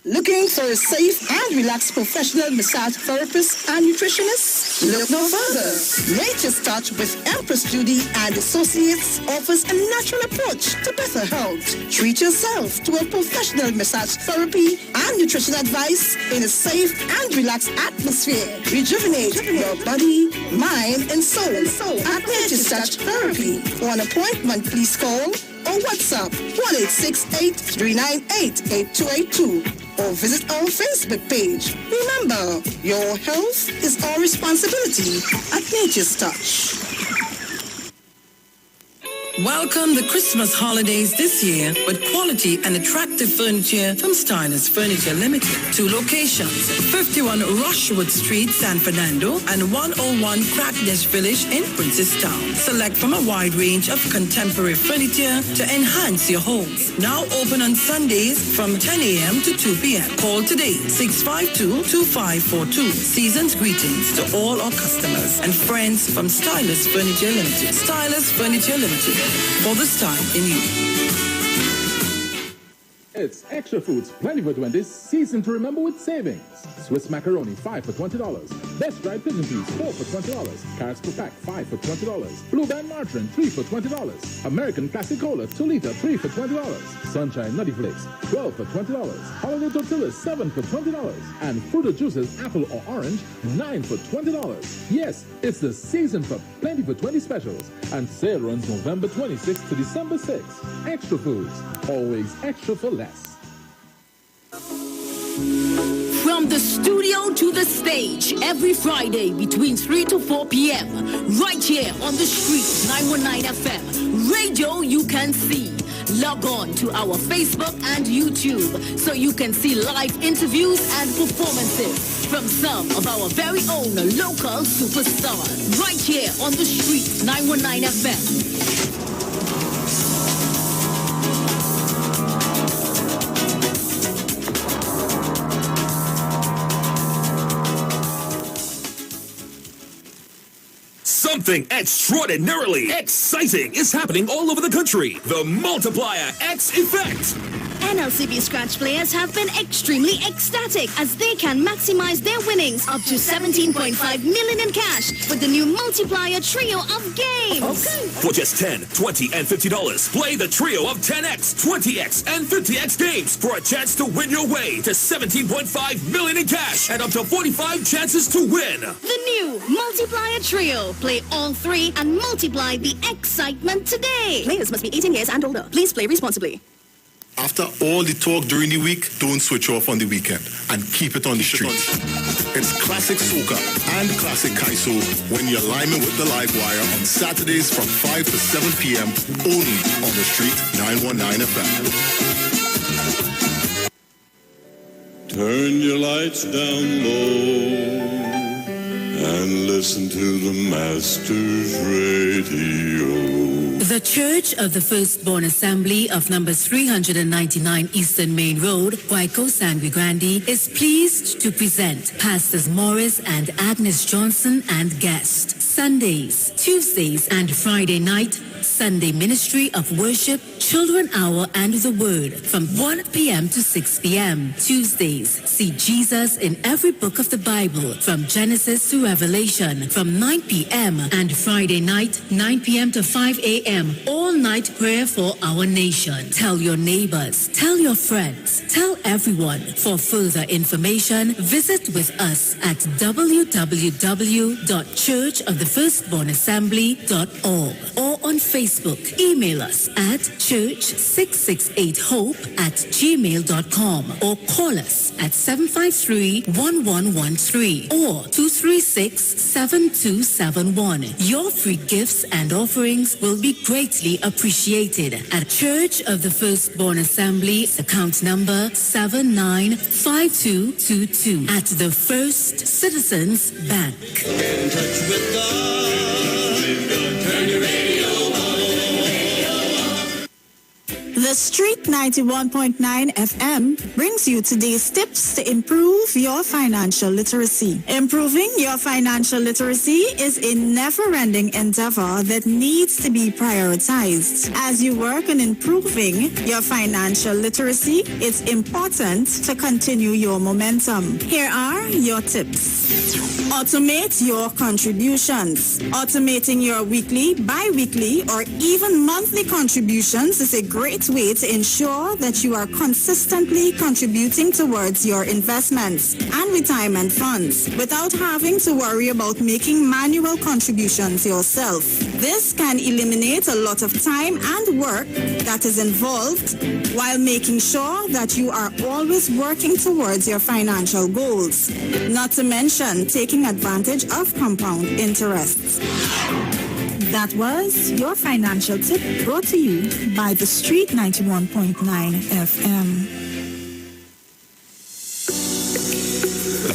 Looking for a safe and relaxed professional massage therapist and nutritionist? Look no further. Nature's Touch with Empress Judy and Associates offers a natural approach to better health. Treat yourself to a professional massage therapy and nutrition advice in a safe and relaxed atmosphere. Rejuvenate your body, mind, and soul at Nature's Touch Therapy. For an appointment, please call or WhatsApp 1-868-398-8282 or visit our Facebook page. Remember, your health is our responsibility at Nature's Touch. Welcome the Christmas holidays this year with quality and attractive furniture from Stylist Furniture Limited. 2 locations, 51 Rushwood Street, San Fernando, and 101 Crackness Village in Princestown. Select from a wide range of contemporary furniture to enhance your homes. Now open on Sundays from 10 a.m. to 2 p.m. Call today, 652-2542. Season's greetings to all our customers and friends from Stylist Furniture Limited. Stylist Furniture Limited. For this time in you. It's Extra Foods Plenty for 20 season to remember with savings. Swiss macaroni 5 for $20. Best dried pigeon peas 4 for $20. Carrots per pack 5 for $20. Blue Band margarine 3 for $20. American Classic Cola 2 liter 3 for $20. Sunshine Nutty Flakes 12 for $20. Holiday Tortillas 7 for $20. And Fruit Juices apple or orange 9 for $20. Yes, it's the season for Plenty for 20 specials, and sale runs November 26th to December 6th. Extra Foods, always extra for less. From the studio to the stage, every Friday between 3 to 4 p.m. Right here on the street, 919 FM. Radio you can see. Log on to our Facebook and YouTube so you can see live interviews and performances from some of our very own local superstars. Right here on the street, 919 FM. Something extraordinarily exciting is happening all over the country. The Multiplier X Effect. NLCB Scratch players have been extremely ecstatic as they can maximize their winnings up to 17.5 million in cash with the new Multiplier Trio of Games. Okay. For just $10, $20, and $50, play the trio of 10X, 20X, and 50X games for a chance to win your way to 17.5 million in cash and up to 45 chances to win. The new Multiplier Trio. Play all 3 and multiply the excitement today. Players must be 18 years and older. Please play responsibly. After all the talk during the week, don't switch off on the weekend and keep it on the street. It's classic soca and classic kaiso when you're liming with the live wire on Saturdays from 5 to 7 p.m. only on the street 919 FM. Turn your lights down low listen to the Master's Radio. The Church of the Firstborn Assembly of number 399 Eastern Main Road, Guayco, Sangre Grande, is pleased to present Pastors Morris and Agnes Johnson and guest. Sundays, Tuesdays, and Friday night, Sunday Ministry of Worship, Children Hour, and the Word from 1 p.m. to 6 p.m. Tuesdays, see Jesus in every book of the Bible from Genesis to Revelation from 9 p.m. and Friday night, 9 p.m. to 5 a.m. all night prayer for our nation. Tell your neighbors, tell your friends, tell everyone. For further information, visit with us at www.churchofthefirstbornassembly.org or on Facebook. Email us at church668hope@gmail.com or call us at 753-1113 or 236-7271. Your free gifts and offerings will be greatly appreciated at Church of the Firstborn Assembly, account number 795222 at the First Citizens Bank. Get in touch with God. Turn your radio on. The Street 91.9 FM brings you today's tips to improve your financial literacy. Improving your financial literacy is a never-ending endeavor that needs to be prioritized. As you work on improving your financial literacy, it's important to continue your momentum. Here are your tips. Automate your contributions. Automating your weekly, bi-weekly, or even monthly contributions is a great way to ensure that you are consistently contributing towards your investments and retirement funds without having to worry about making manual contributions yourself. This can eliminate a lot of time and work that is involved while making sure that you are always working towards your financial goals, not to mention taking advantage of compound interests. That was your financial tip brought to you by the Street 91.9 FM.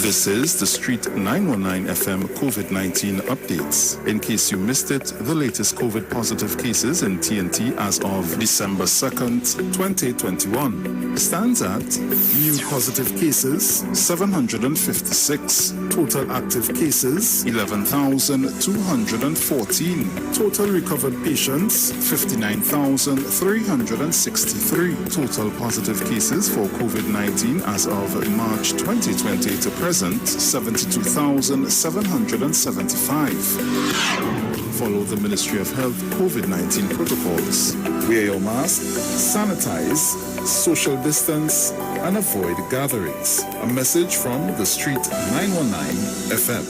This is the Street 919 FM COVID-19 updates. In case you missed it, the latest COVID positive cases in TNT as of December 2nd, 2021 stands at new positive cases 756, total active cases 11,214, total recovered patients 59,363, total positive cases for COVID-19 as of March 2020 to present 72,775. Follow the Ministry of Health COVID-19 protocols. Wear your mask, sanitize, social distance, and avoid gatherings. A message from the Street 919 FM.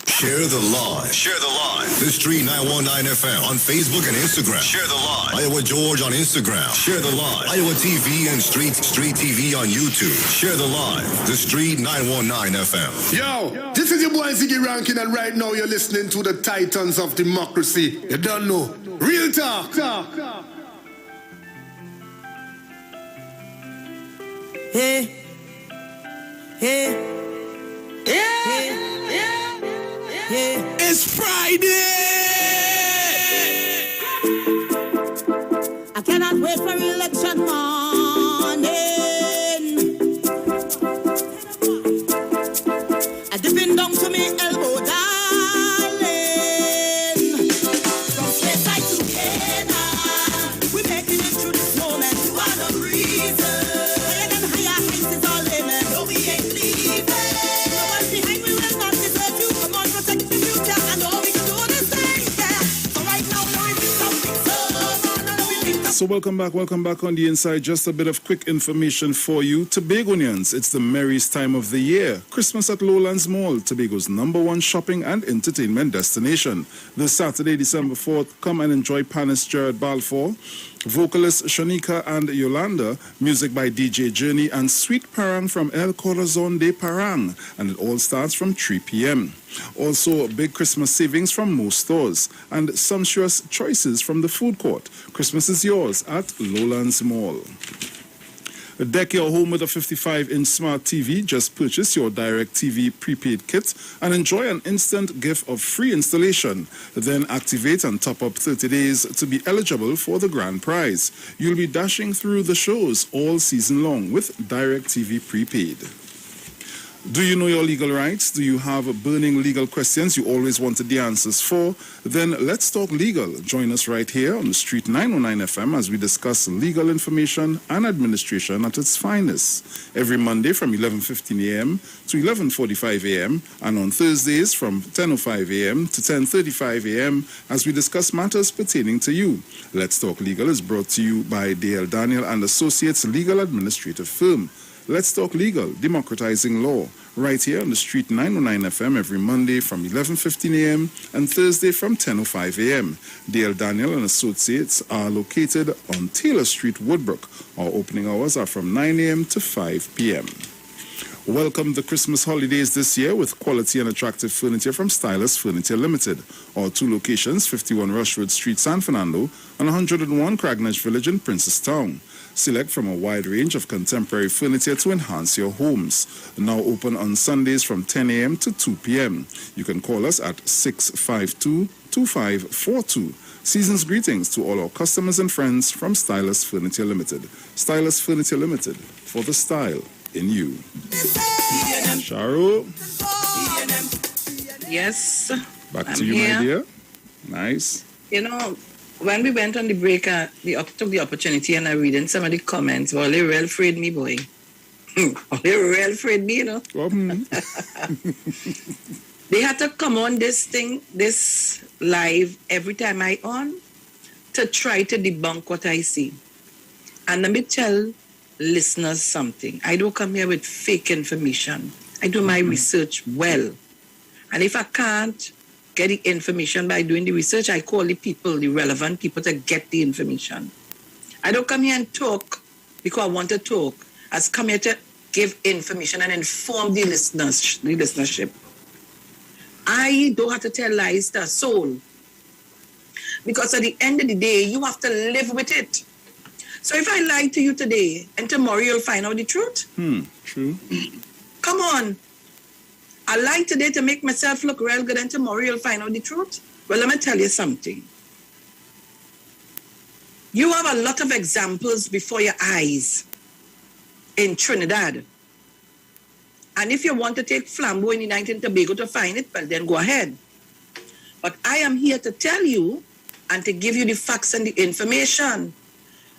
Share the live. Share the live. The Street 919 FM on Facebook and Instagram. Share the live. Iowa George on Instagram. Share the live. Iowa TV and Street TV on YouTube. Share the live. The Street 919 FM. Yo, this is your boy Ziggy Rankin, and right now you're listening to the Titans of Democracy. You don't know. Real talk. Hey. Hey. Yeah. It's Friday! I cannot wait for election morning. I dipping down to me elbow, darling. From Space to Canada, we making it through this moment. You are the reason. Higher than higher heights is all amen. No, we ain't leaving. No one's behind, we will not desert you. Come on, protect the future, and all we can do is stay there. So right now, we need something. So welcome back on the inside. Just a bit of quick information for you. Tobagonians, it's the merriest time of the year. Christmas at Lowlands Mall, Tobago's #1 shopping and entertainment destination. This Saturday, December 4th, come and enjoy panelist Jared Balfour, vocalists Shanika and Yolanda, music by DJ Journey, and Sweet Parang from El Corazon de Parang. And it all starts from 3 p.m. Also, big Christmas savings from most stores and sumptuous choices from the food court. Christmas is yours at Lowlands Mall. Deck your home with a 55-inch smart TV. Just purchase your DirecTV prepaid kit and enjoy an instant gift of free installation. Then activate and top up 30 days to be eligible for the grand prize. You'll be dashing through the shows all season long with DirecTV prepaid. Do you know your legal rights? Do you have burning legal questions you always wanted the answers for? Then let's talk legal. Join us right here on the Street 909 FM as we discuss legal information and administration at its finest. Every Monday from 11:15 a.m. to 11:45 a.m. and on Thursdays from 10:05 a.m. to 10:35 a.m. as we discuss matters pertaining to you. Let's Talk Legal is brought to you by Dale Daniel and Associates Legal Administrative Firm. Let's Talk Legal, democratizing law, right here on the Street 909 FM every Monday from 11:15 a.m. and Thursday from 10:05 a.m. Dale Daniel and Associates are located on Taylor Street, Woodbrook. Our opening hours are from 9 a.m. to 5 p.m. Welcome the Christmas holidays this year with quality and attractive furniture from Stylus Furniture Limited. Our two locations, 51 Rushwood Street, San Fernando, and 101 Cragness Village in Princestown. Select from a wide range of contemporary furniture to enhance your homes. Now open on Sundays from 10 a.m. to 2 p.m. You can call us at 652-2542. Season's greetings to all our customers and friends from Stylus Furniture Limited. Stylus Furniture Limited, for the style in you. Sharo? Yes. Back I'm to you, here. my dear. Nice. You know, when we went on the break, took the opportunity and I read in some of the comments. Well, they real afraid me, boy. They real afraid me, you know. They had to come on this live every time I on to try to debunk what I see. And let me tell listeners something. I don't come here with fake information. I do my research well. And if I can't get the information by doing the research, I call the people, the relevant people, to get the information. I don't come here and talk because I want to talk. I come here to give information and inform the listenership. I don't have to tell lies to a soul. Because at the end of the day, you have to live with it. So if I lie to you today, and tomorrow you'll find out the truth. True. Come on. I lie today to make myself look real good, and tomorrow you'll find out the truth. Well, let me tell you something. You have a lot of examples before your eyes in Trinidad. And if you want to take Flambeau in the 19th Tobago to find it, well, then go ahead. But I am here to tell you and to give you the facts and the information.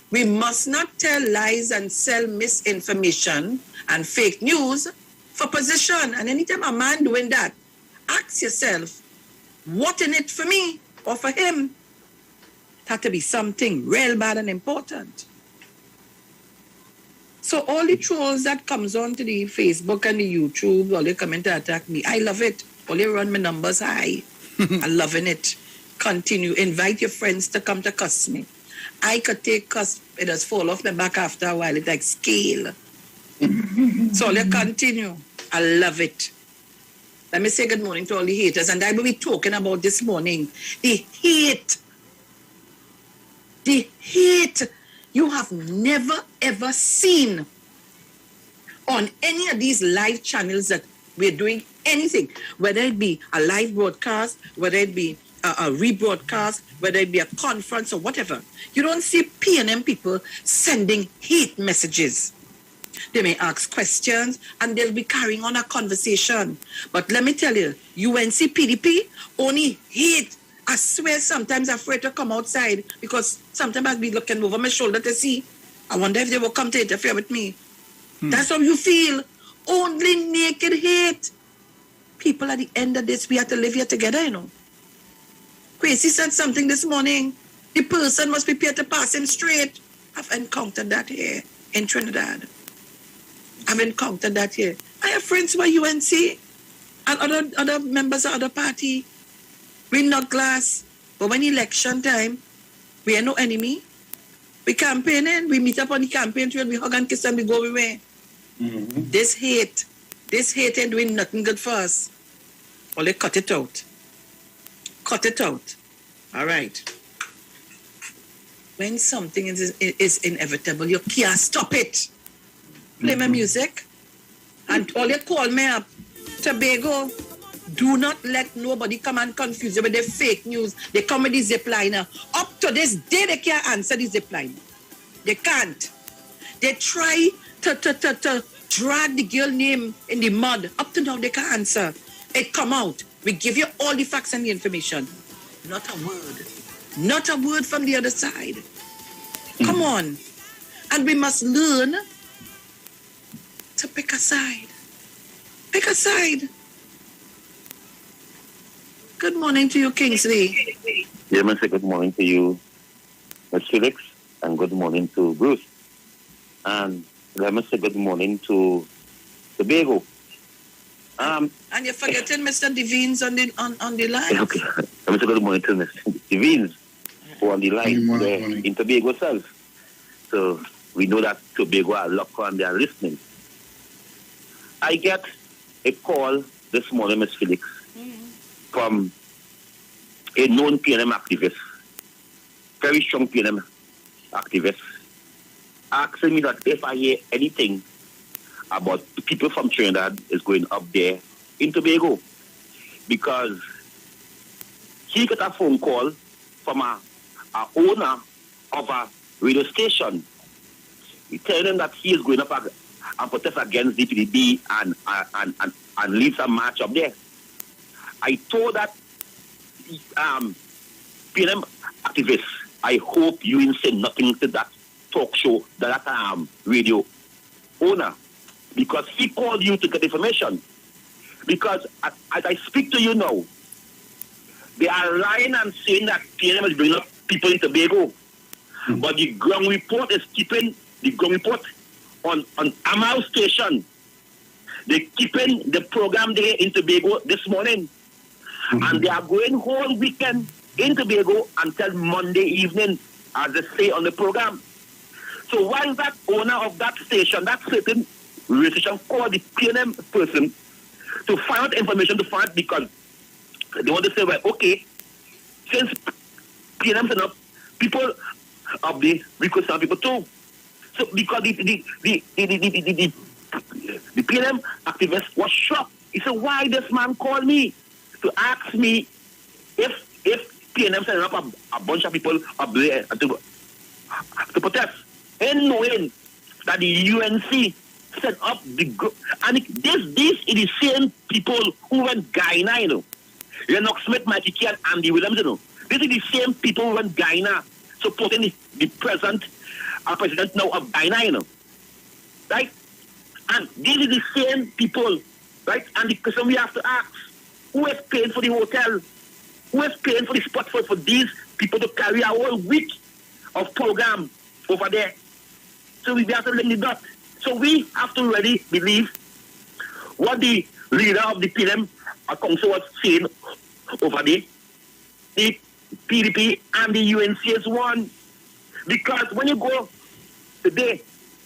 We must not tell lies and sell misinformation and fake news for position. And anytime a man doing that, ask yourself, what in it for me or for him? It had to be something real bad and important. So all the trolls that comes on to the Facebook and the YouTube, all they come in to attack me, I love it. All they run my numbers high. I'm loving it. Continue. Invite your friends to come to cuss me. I could take cuss, it does fall off my back after a while. It's like scale. So let's continue. I love it. Let me say good morning to all the haters. And I will be talking about this morning. The hate. The hate you have never ever seen on any of these live channels that we're doing anything. Whether it be a live broadcast, whether it be a rebroadcast, whether it be a conference or whatever. You don't see P&M people sending hate messages. They may ask questions and they'll be carrying on a conversation. But let me tell you, UNC PDP only hate. I swear sometimes I'm afraid to come outside because sometimes I'll be looking over my shoulder to see. I wonder if they will come to interfere with me. That's how you feel. Only naked hate. People at the end of this, we have to live here together, you know. Quasi said something this morning. The person must prepare to pass him straight. I've encountered that here in Trinidad. I've encountered that here. I have friends who are UNC and other members of other party. We're not glass. But when election time, we are no enemy. We campaigning, we meet up on the campaign trail, we hug and kiss and we go away. This hate ain't doing nothing good for us. Only cut it out. Cut it out. All right. When something is inevitable, you can't stop it. play my music, and all you call me up, Tobago, do not let nobody come and confuse you with the fake news. They come with the zip liner. Up to this day, they can't answer the zip line. They can't. They try to drag the girl name in the mud. Up to now, they can't answer. It come out. We give you all the facts and the information. Not a word. Not a word from the other side. Come on. And we must learn to pick a side. Pick a side. Good morning to you, Kingsley. Yeah, I say good morning to you, Ms. Felix, and good morning to Bruce. And let me say good morning to Tobago. And you're forgetting Mr. Devines on the line. Okay. Let me say good morning to Mr. Devines, who on the line there in Tobago itself. So we know that Tobago are locked on, they are listening. I get a call this morning, Ms. Felix, from a known PNM activist, very strong PNM activist, asking me that if I hear anything about the people from Trinidad is going up there in Tobago, because he got a phone call from a owner of a radio station. He telling him that he is going up and protest against DPDB and lead some march up there. I told that PNM activists, I hope you didn't say nothing to that talk show, that radio owner, because he called you to get information. Because as I speak to you now, they are lying and saying that PNM is bringing up people in Tobago. But the ground report is keeping the ground report on Amal Station. They're keeping the program there in Tobago this morning. And they are going whole weekend in Tobago until Monday evening, as they say on the program. So why is that owner of that station, that certain radio station, called the PNM person to find out information, to find, because they want to say, well, okay, since PNM set up, people of the request some people too. So because the PNM activist was shocked. He said, why this man called me to ask me if PNM set up a bunch of people up there to protest, and knowing that the UNC set up the group. And this is the same people who went Guyana, you know. Lennox Smith, Mikey Key, and Andy Williams, you know. These are the same people who went Guyana, supporting the present president now of Guyana, you know. Right? And these are the same people, right? And the question we have to ask, who is paying for the hotel? Who is paying for the spot for these people to carry a whole week of program over there? So we have to link the dot. So we have to really believe what the leader of the PNM council was saying over there. The PDP and the UNC is one. Because when you go today,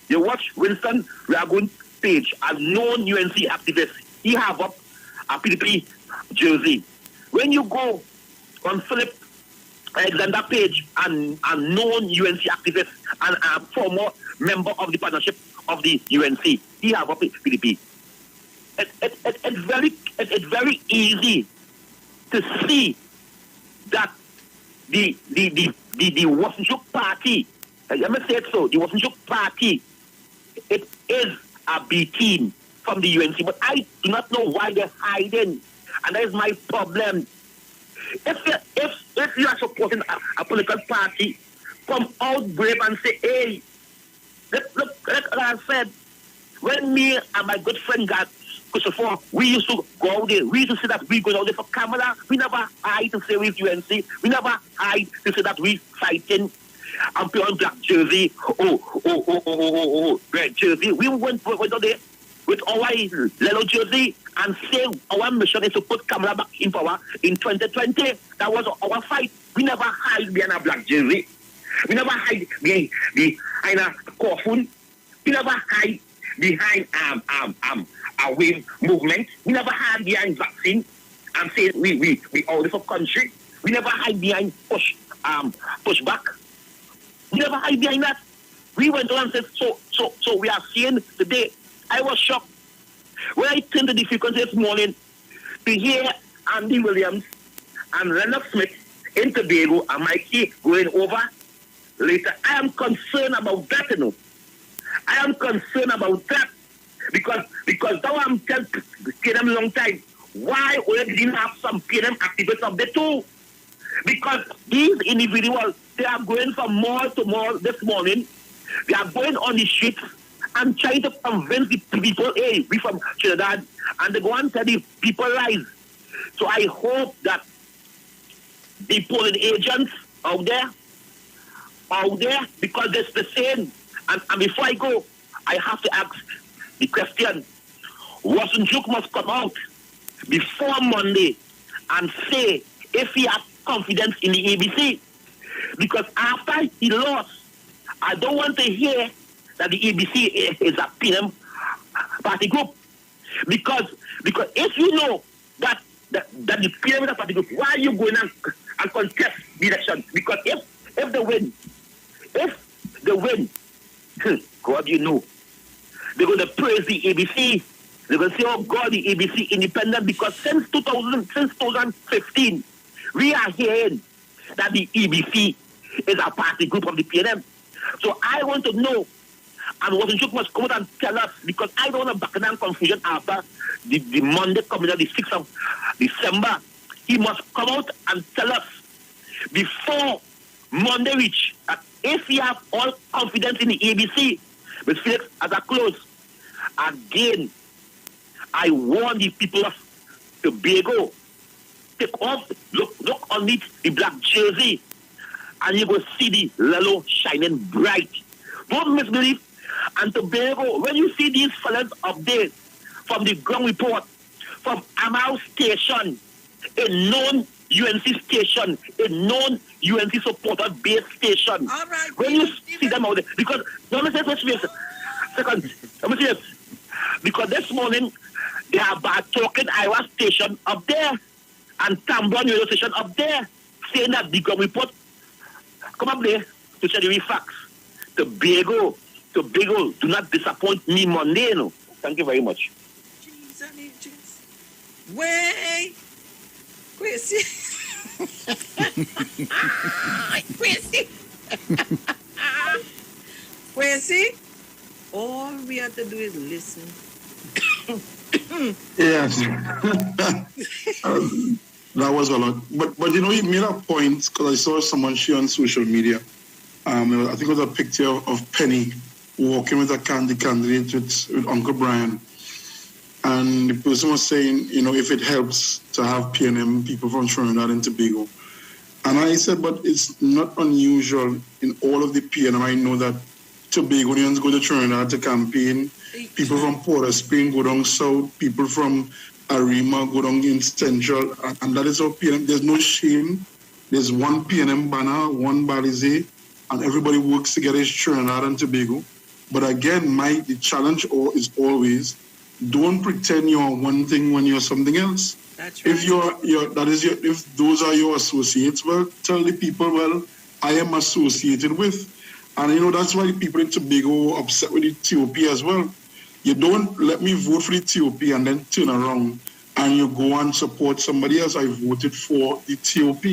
you watch Winston Ragoon page, a known UNC activist. He have up a PDP jersey. When you go on Philip Alexander page, and a known UNC activist and a former member of the partnership of the UNC, he have up PDP. It's very easy to see that the Wassenchuk party, let me say it so, the Wassenchuk party, it is a B team from the UNC, but I do not know why they're hiding, and that is my problem. If you are supporting a political party, come out brave and say, hey, look, like I said, when me and my good friend got Christopher, we used to go out there. We used to say that we go out there for camera. We never hide to say with UNC. We never hide to say that we fighting and put on black jersey. Red jersey. We went out there with our yellow jersey and say our mission is to put camera back in power in 2020. That was our fight. We never hide behind a black jersey. We never hide behind a coffin. We never hide behind a wave movement. We never hide behind vaccine and say we all for country. We never hide behind pushback. We never hide behind that. We went on and said, so we are seeing today. I was shocked when I turned to the frequency this morning to hear Andy Williams and Leonard Smith in Tobago and Mikey going over later. I am concerned about that, you know. I am concerned about that because now I'm telling them a long time. Why we didn't have some PNM activists up there too? Because these individuals, they are going from mall to mall this morning. They are going on the streets and trying to convince the people, hey, we from Trinidad, and they go and tell the people lies. So I hope that the polling agents out there, because it's the same. And before I go, I have to ask the question, Wasanjuk must come out before Monday and say if he has confidence in the ABC. Because after he lost, I don't want to hear that the ABC is a PNM party group. Because if you know that the PNM is a party group, why are you going and contest the election? Because if they win, God, you know, they're going to praise the ABC. They're going to say, oh God, the ABC independent, because since 2015, we are hearing that the EBC is a party group of the PNM. So I want to know, and Wasanjuk must come out and tell us, because I don't want to back down confusion after the Monday coming out, the 6th of December. He must come out and tell us before Monday reach that if we have all confidence in the ABC, but Felix, as a close, again, I warn the people of Tobago, take off, look underneath the black jersey, and you go see the yellow shining bright. Don't misbelieve. And Tobago, when you see these fellas up there from the ground report, from Amal Station, a known UNC station, a known UNC supporter base station. All right, when you see them out there, because let me say this, second, let me say this, because this morning they are talking Iowa station up there and Tambon radio station up there, saying that the ground report come up there to share the facts. Tobago, do not disappoint me Monday, you know. Thank you very much. Wait, Quincy. Quincy. Quincy, all we have to do is listen. Yes. That was a lot. But you know, he made a point, because I saw someone share on social media. I think it was a picture of Penny walking with a candidate with Uncle Brian. And the person was saying, you know, if it helps to have PNM people from Trinidad and Tobago. And I said, but it's not unusual in all of the PNM. I know that Tobagonians go to Trinidad to campaign. People from Port of Spain go down south. People from Arima go down in central. And that is how PNM, there's no shame. There's one PNM banner, one balize, and everybody works together as Trinidad and Tobago. But again, the challenge is always, don't pretend you're one thing when you're something else. That's right. If those are your associates, well, tell the people, well, I am associated with. And you know, that's why the people in Tobago are upset with the TOP as well. You don't let me vote for the TOP and then turn around and you go and support somebody else. I voted for the TOP.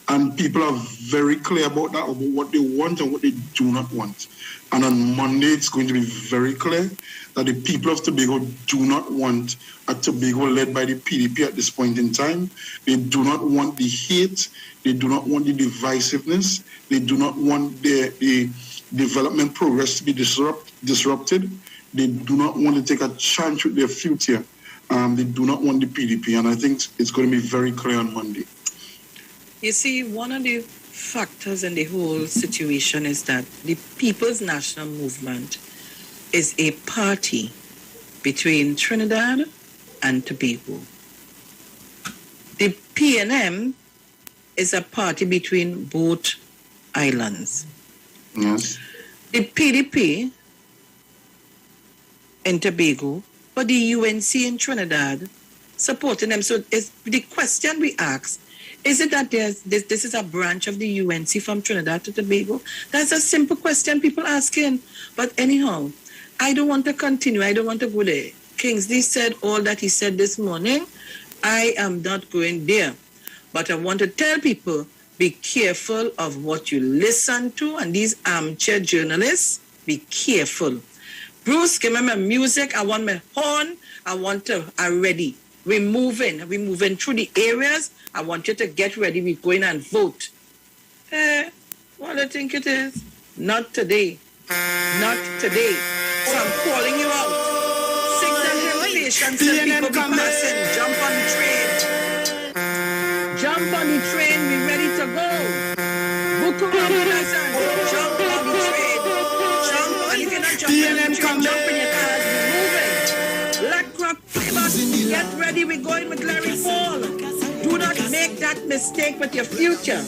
And people are very clear about that, about what they want and what they do not want. And on Monday, it's going to be very clear that the people of Tobago do not want a Tobago led by the PDP at this point in time. They do not want the hate. They do not want the divisiveness. They do not want the development progress to be disrupted. They do not want to take a chance with their future. They do not want the PDP. And I think it's going to be very clear on Monday. You see, one of the factors in the whole situation is that the People's National Movement is a party between Trinidad and Tobago. The PNM is a party between both islands. Yes. The PDP in Tobago, but the UNC in Trinidad supporting them. So it's the question we ask, Is it that this is a branch of the UNC from Trinidad to Tobago? That's a simple question people asking. But anyhow, I don't want to continue. I don't want to go there. Kingsley said all that he said this morning. I am not going there. But I want to tell people, be careful of what you listen to. And these armchair journalists, be careful. Bruce, give me my music. I want my horn. I want to, I'm ready. We're moving through the areas. I want you to get ready. We're going and vote. What do you think it is? Not today. Not today. So I'm calling you out. Signal patience to people be passing. Jump on the train. Jump on the train. We're ready to go. Buku Ramanasan. Jump on the train. Jump on. If you're not jumping on the train, jump in your cars. We're moving. Black Rock, get ready. We're going with Larry Paul. Do not make that mistake with your future.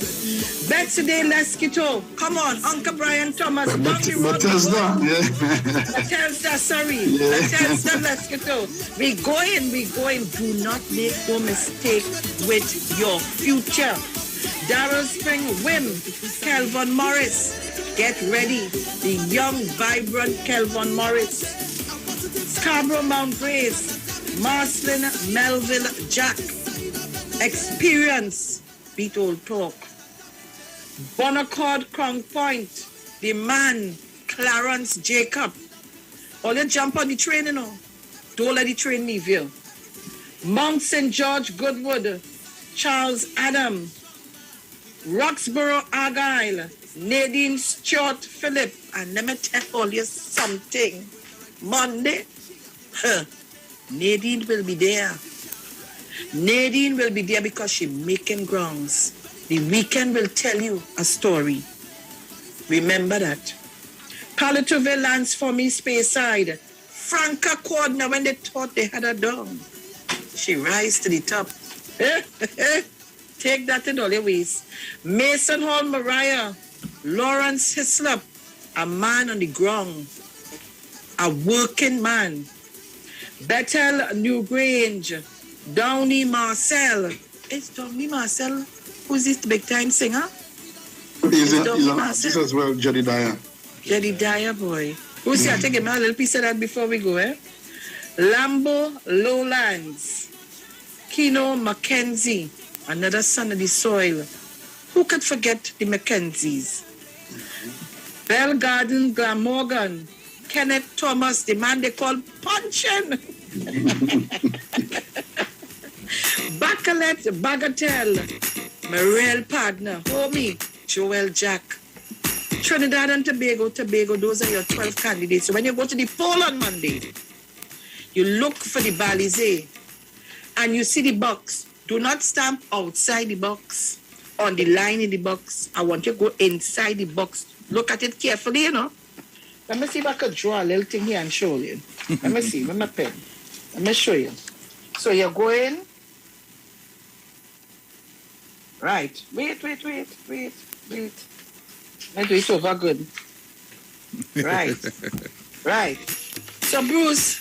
Betsy Day Leskito. Come on, Uncle Brian Thomas. Bethesda, Bethesda, sorry. Yeah. Bethesda Leskito. We going. Do not make no mistake with your future. Darrell Spring, Wim, Kelvin Morris. Get ready. The young, vibrant Kelvin Morris. Scarborough Mount Grace. Marcelin Melville Jack. Experience. Beat old talk. Bonaccord Crown Point, the man, Clarence Jacob. All you jump on the train, you know. Don't let the train leave you. Mount St. George Goodwood, Charles Adam, Roxborough Argyle, Nadine Stewart Phillip. And let me tell all you something. Monday, Nadine will be there. Nadine will be there because she's making grounds. The weekend will tell you a story. Remember that. Palatoville lands for me Speyside. Franca Cordner, when they thought they had her down, she rise to the top. Take that in all your ways. Mason Hall Mariah. Lawrence Hislop, a man on the ground. A working man. Bethel Newgrange. Downey Marcel. It's Downey Marcel. Who's this big time singer? He's an artist as well, Jedediah. Jedediah, boy. Who's here? Take him a little piece of that before we go, eh? Lambo Lowlands. Keno Mackenzie, another son of the soil. Who could forget the Mackenzies? Bell Garden Glamorgan. Kenneth Thomas, the man they call Punchin. Bacalet Bagatelle. My real partner, homie, Joel Jack. Trinidad and Tobago, those are your 12 candidates. So when you go to the poll on Monday, you look for the balize and you see the box. Do not stamp outside the box, on the line in the box. I want you to go inside the box. Look at it carefully, you know. Let me see if I could draw a little thing here and show you. Let me see, with my pen. Let me show you. So you're going. Right. Wait. Let me do it over good. Right. So, Bruce,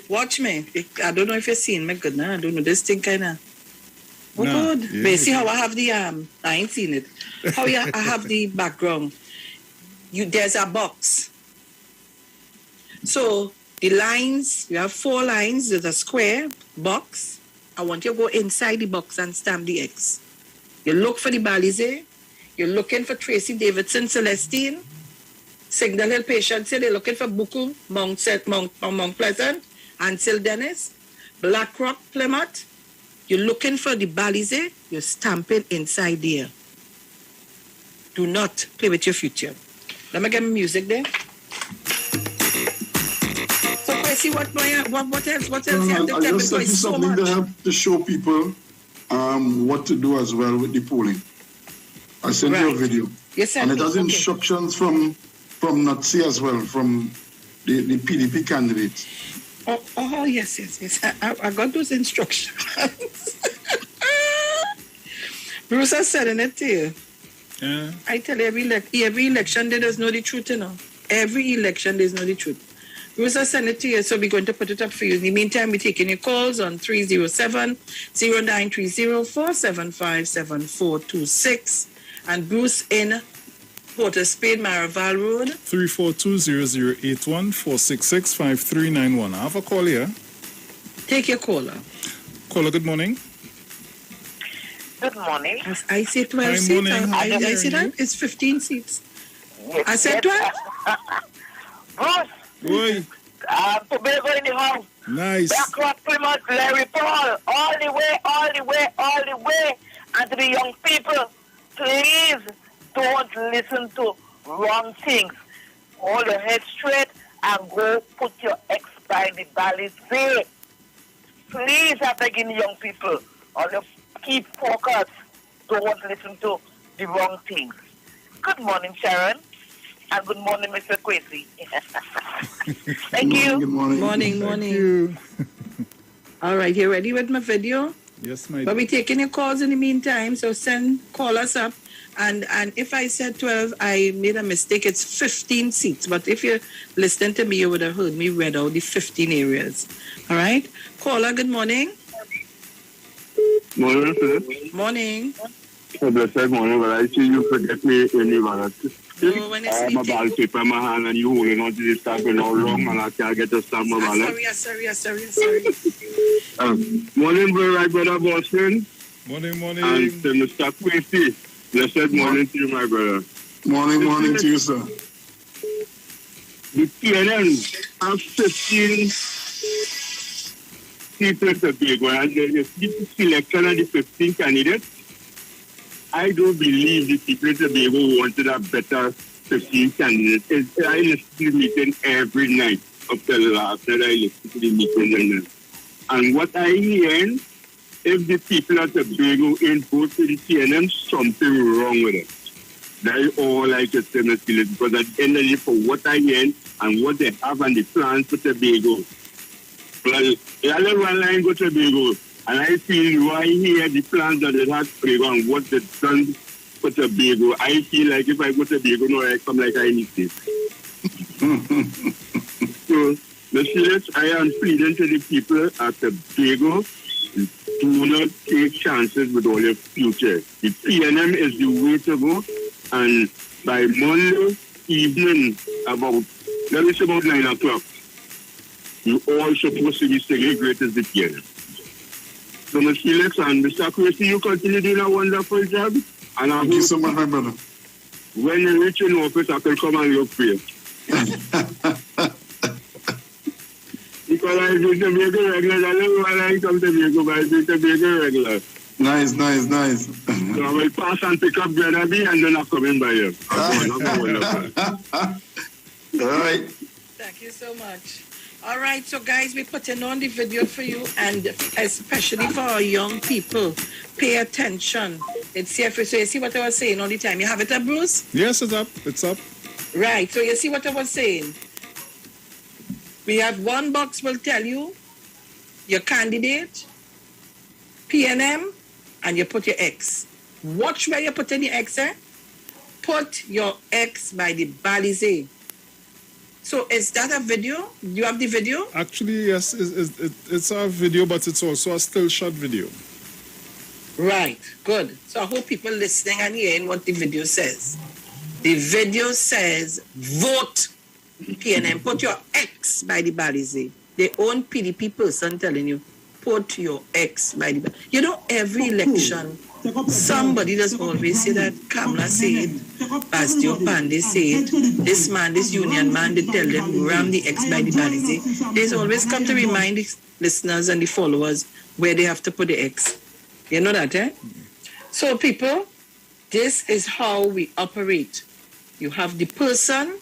watch me. I don't know if you're seeing me good now. I don't know. This thing kind of... Oh, no, good. Yeah, but see how I have the... I ain't seen it. How I have the background. There's a box. So, the lines, you have 4 lines. There's a square box. I want you to go inside the box and stamp the X. You look for the balize. You're looking for Tracy Davidson Celestine. Signal Hill Patience. They're looking for Buku, Mount Pleasant, Ansel Dennis, Black Rock, Plymouth. You're looking for the balize. You're stamping inside there. Do not play with your future. Let me get my music there. So, Tracy, what else? What else you have to tell me? I just sent you something to help to show people what to do as well with the polling. I sent you a video. Yes, and it has instructions from Nazi as well, from the PDP candidates. Oh yes. I got those instructions. Bruce has said in it to you. Yeah. I tell you, every election, they does know the truth, you know. Every election, there's know the truth. Bruce, I'll send it to you, so we're going to put it up for you. In the meantime, we're taking your calls on 307-0930-475-7426. And Bruce in Port of Spain, Maraval Road. 342-0081, 466-5391. I have a call here. Take your caller. Caller, good morning. Good morning. I say 12 Hi, seats. morning. I say that? It's 15 seats. Yes, I said 12? Bruce. Oi. Tobago in the house. Nice. Blackrock, Plymouth, Larry Paul. All the way. And to the young people, please don't listen to wrong things. Hold your head straight and go put your ex by the balisade. Please, I'm begging young people, all the keep focused. Don't listen to the wrong things. Good morning, Sharon. And good morning, Mr. Kwesi. Thank you. Good morning. Morning. All right, you ready with my video? Yes, my But we're taking your calls in the meantime, so call us up. And if I said 12, I made a mistake. It's 15 seats. But if you listened to me, you would have heard me read out the 15 areas. All right? Caller, good morning. Morning, sir. Morning. So blessed morning, but I see you forget me in the ballot. No, when I have a ballot paper in my hand and you holding on to this stuff and all wrong and I can't get to stamp my ballot. Sorry. Morning, brother Boston. Morning. And to Mr. Kwesi. Blessed morning to you, my brother. Morning to you, sir. The PNM have 15 people to be going, and the selection of the 15 candidates, I don't believe the people to be able wanted a better 15 candidates. I listen to the meeting every night up till last night. I listen to the meeting and what I hear, if the people at the Tobago in vote for the CNM, something wrong with it. That's all I can say, because at the end of the day, for what I hear and what they have and the plans for Tobago, well, the other one line go to Tobago, and I feel why hear the plans that they have for Tobago and what they've done for Tobago, I feel like if I go to Tobago, no, I come like I need it. So, I am pleading to the people at Tobago, do not take chances with all your future. The PNM is the way to go, and by Monday evening, about 9 o'clock, you all supposed to be singing great as the PNM. So, Mr. Felix and Mr. Kwesi, you continue doing a wonderful job. And Thank you so much, my brother. When you reach in office, I can come and look for you. Because I do Tobago regular. I don't know why I come to Tobago, but I do Tobago regular. Nice. So I will pass and pick up Brother B and then I'll come in by you. All right. Thank you so much. All right, so guys, we're putting on the video for you, and especially for our young people, pay attention. It's here for, so you see what I was saying all the time. You have it up, Bruce? Yes, it's up. Right, so you see what I was saying. We have one box will tell you your candidate, PNM, and you put your X. Watch where you put in your X, eh? Put your X by the balisay. So is that a video? Do you have the video? Actually, yes, it's a video, but it's also a still shot video. Right, good. So I hope people listening and hearing what the video says. The video says, vote PNM. Put your X by the balisay. The own PDP person telling you, put your X by the balisay. You know, every election, somebody does always say that. Kamala said, Bastio Pandey said, this man, this union man, they tell them, ram the X by the balisay. They always come to remind the listeners and the followers where they have to put the X. You know that, eh? So, people, this is how we operate. You have the person,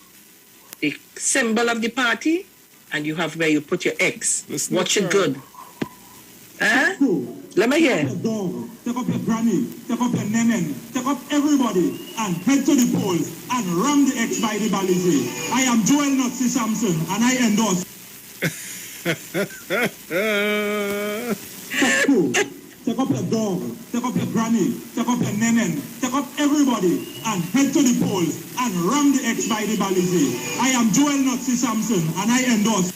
the symbol of the party, and you have where you put your X. Watch it good. Huh? Let me hear. Take up your granny, take up your nenen, take up everybody, and head to the polls and ram the X by the balisay. I am Joel Nazi Sampson, and I endorse. take up your dog, take up your granny, take up your nenen, take up everybody and head to the polls and ram the X by the Balizé. I am Joel Nazi Sampson and I endorse.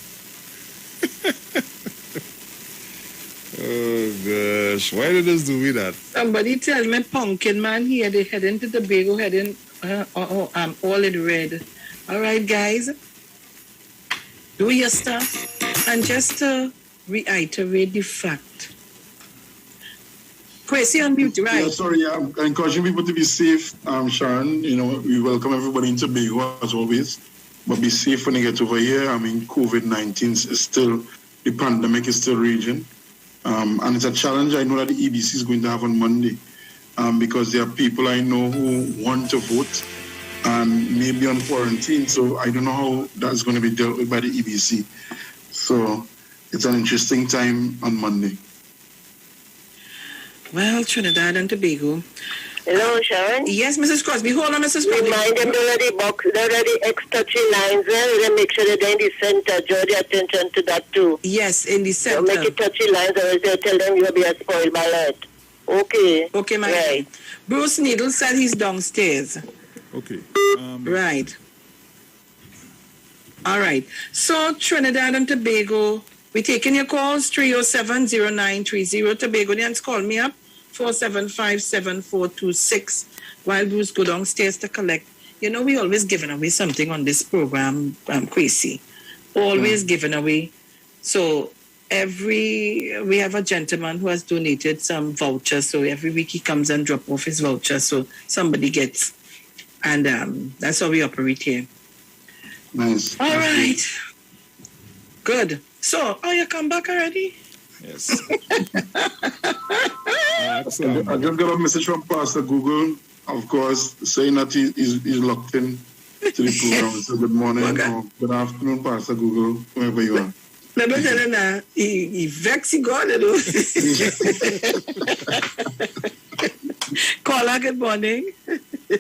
Oh gosh, why did this do me that? Somebody tell me Pumpkin Man here, they heading to Tobago, heading, I'm all in red. All right, guys, do your stuff. And just to reiterate the fact, Kwesi on mute, right? Yeah, sorry, I'm encouraging people to be safe. Sharon, we welcome everybody in Tobago as always, but be safe when you get over here. I mean, COVID-19 is still, the pandemic is still raging. And it's a challenge I know that the EBC is going to have on Monday because there are people I know who want to vote and maybe on quarantine. So I don't know how that's going to be dealt with by the EBC. So it's an interesting time on Monday. Well, Trinidad and Tobago. Hello, Sharon? Yes, Mrs. Crosby. Hold on, Mrs. Crosby. Remind them to the box, the extra 3 lines there. Then make sure they're in the center. Draw the attention to that too. Yes, in the center. So make it touchy lines or else they'll tell them you'll be a spoiled ballot. Okay. Okay, my right. Bruce Needle said he's downstairs. Okay. Right. All right. So Trinidad and Tobago, we're taking your calls, 307-0930. Tobagonians, call me up, 475-7426, while Bruce go downstairs to collect. We always giving away something on this program, Kwesi. Always giving away. So we have a gentleman who has donated some vouchers. So every week he comes and drop off his voucher. So somebody gets, and that's how we operate here. Nice. All right. Good. So, you come back already? Yes. I just got a message from Pastor Google, of course, saying that he's locked in to the program. So good morning or good afternoon, Pastor Google, wherever you are. Let me tell you now, he vexy God, Caller, good morning.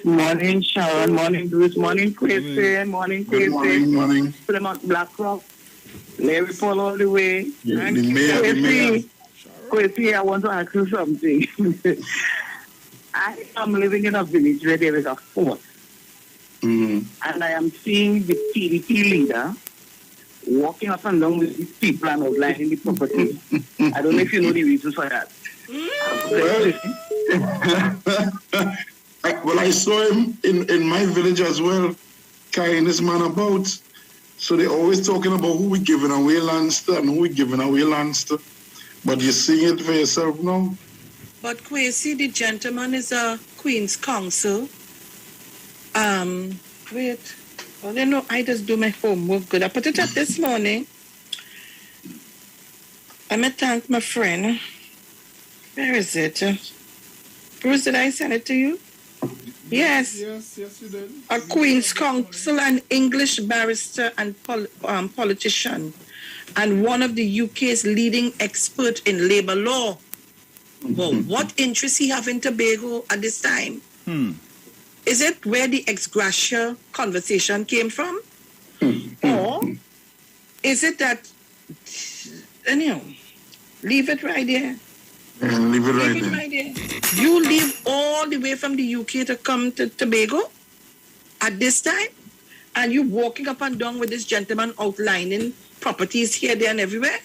Morning, Sharon. Morning, Bruce. Morning, Kwesi. Morning, Kwesi. Good morning. Plymouth Black Rock. Larry Paul all the way. Kwesi, I want to ask you something. I am living in a village where there is a fort. And I am seeing the PDP leader walking up and down with these people and outlining the property. I don't know if you know the reasons for that. Well, I saw him in my village as well, carrying this man about. So they're always talking about who we giving away lands to and who we giving away lands to. But you're seeing it for yourself now. But Kwesi, the gentleman is a Queen's Counsel. Wait. Well, I just do my homework good. I put it up this morning. I may thank my friend. Where is it? Bruce, did I send it to you? Yes. Yes, you did. A Queen's Counsel, an English barrister and politician, and one of the UK's leading expert in labor law. Well, what interest he have in Tobago at this time? Is it where the ex gratia conversation came from? Or is it that, leave it right there. Leave it right there. You leave all the way from the UK to come to Tobago at this time, and you walking up and down with this gentleman outlining properties here, there, and everywhere?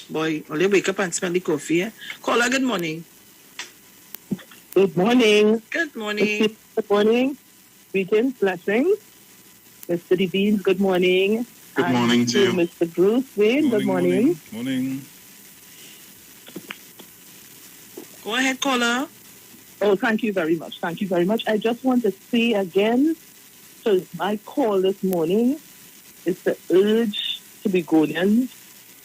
Boy, only wake up and smell the coffee. Caller, good morning. Good morning. Good morning. Good morning. Greetings, blessings. Mr. Devine, good morning. Good morning to you. Mr. Bruce Wayne, good morning. Morning. Go ahead, caller. Oh, thank you very much. Thank you very much. I just want to say again, so my call this morning is to urge Tobagonians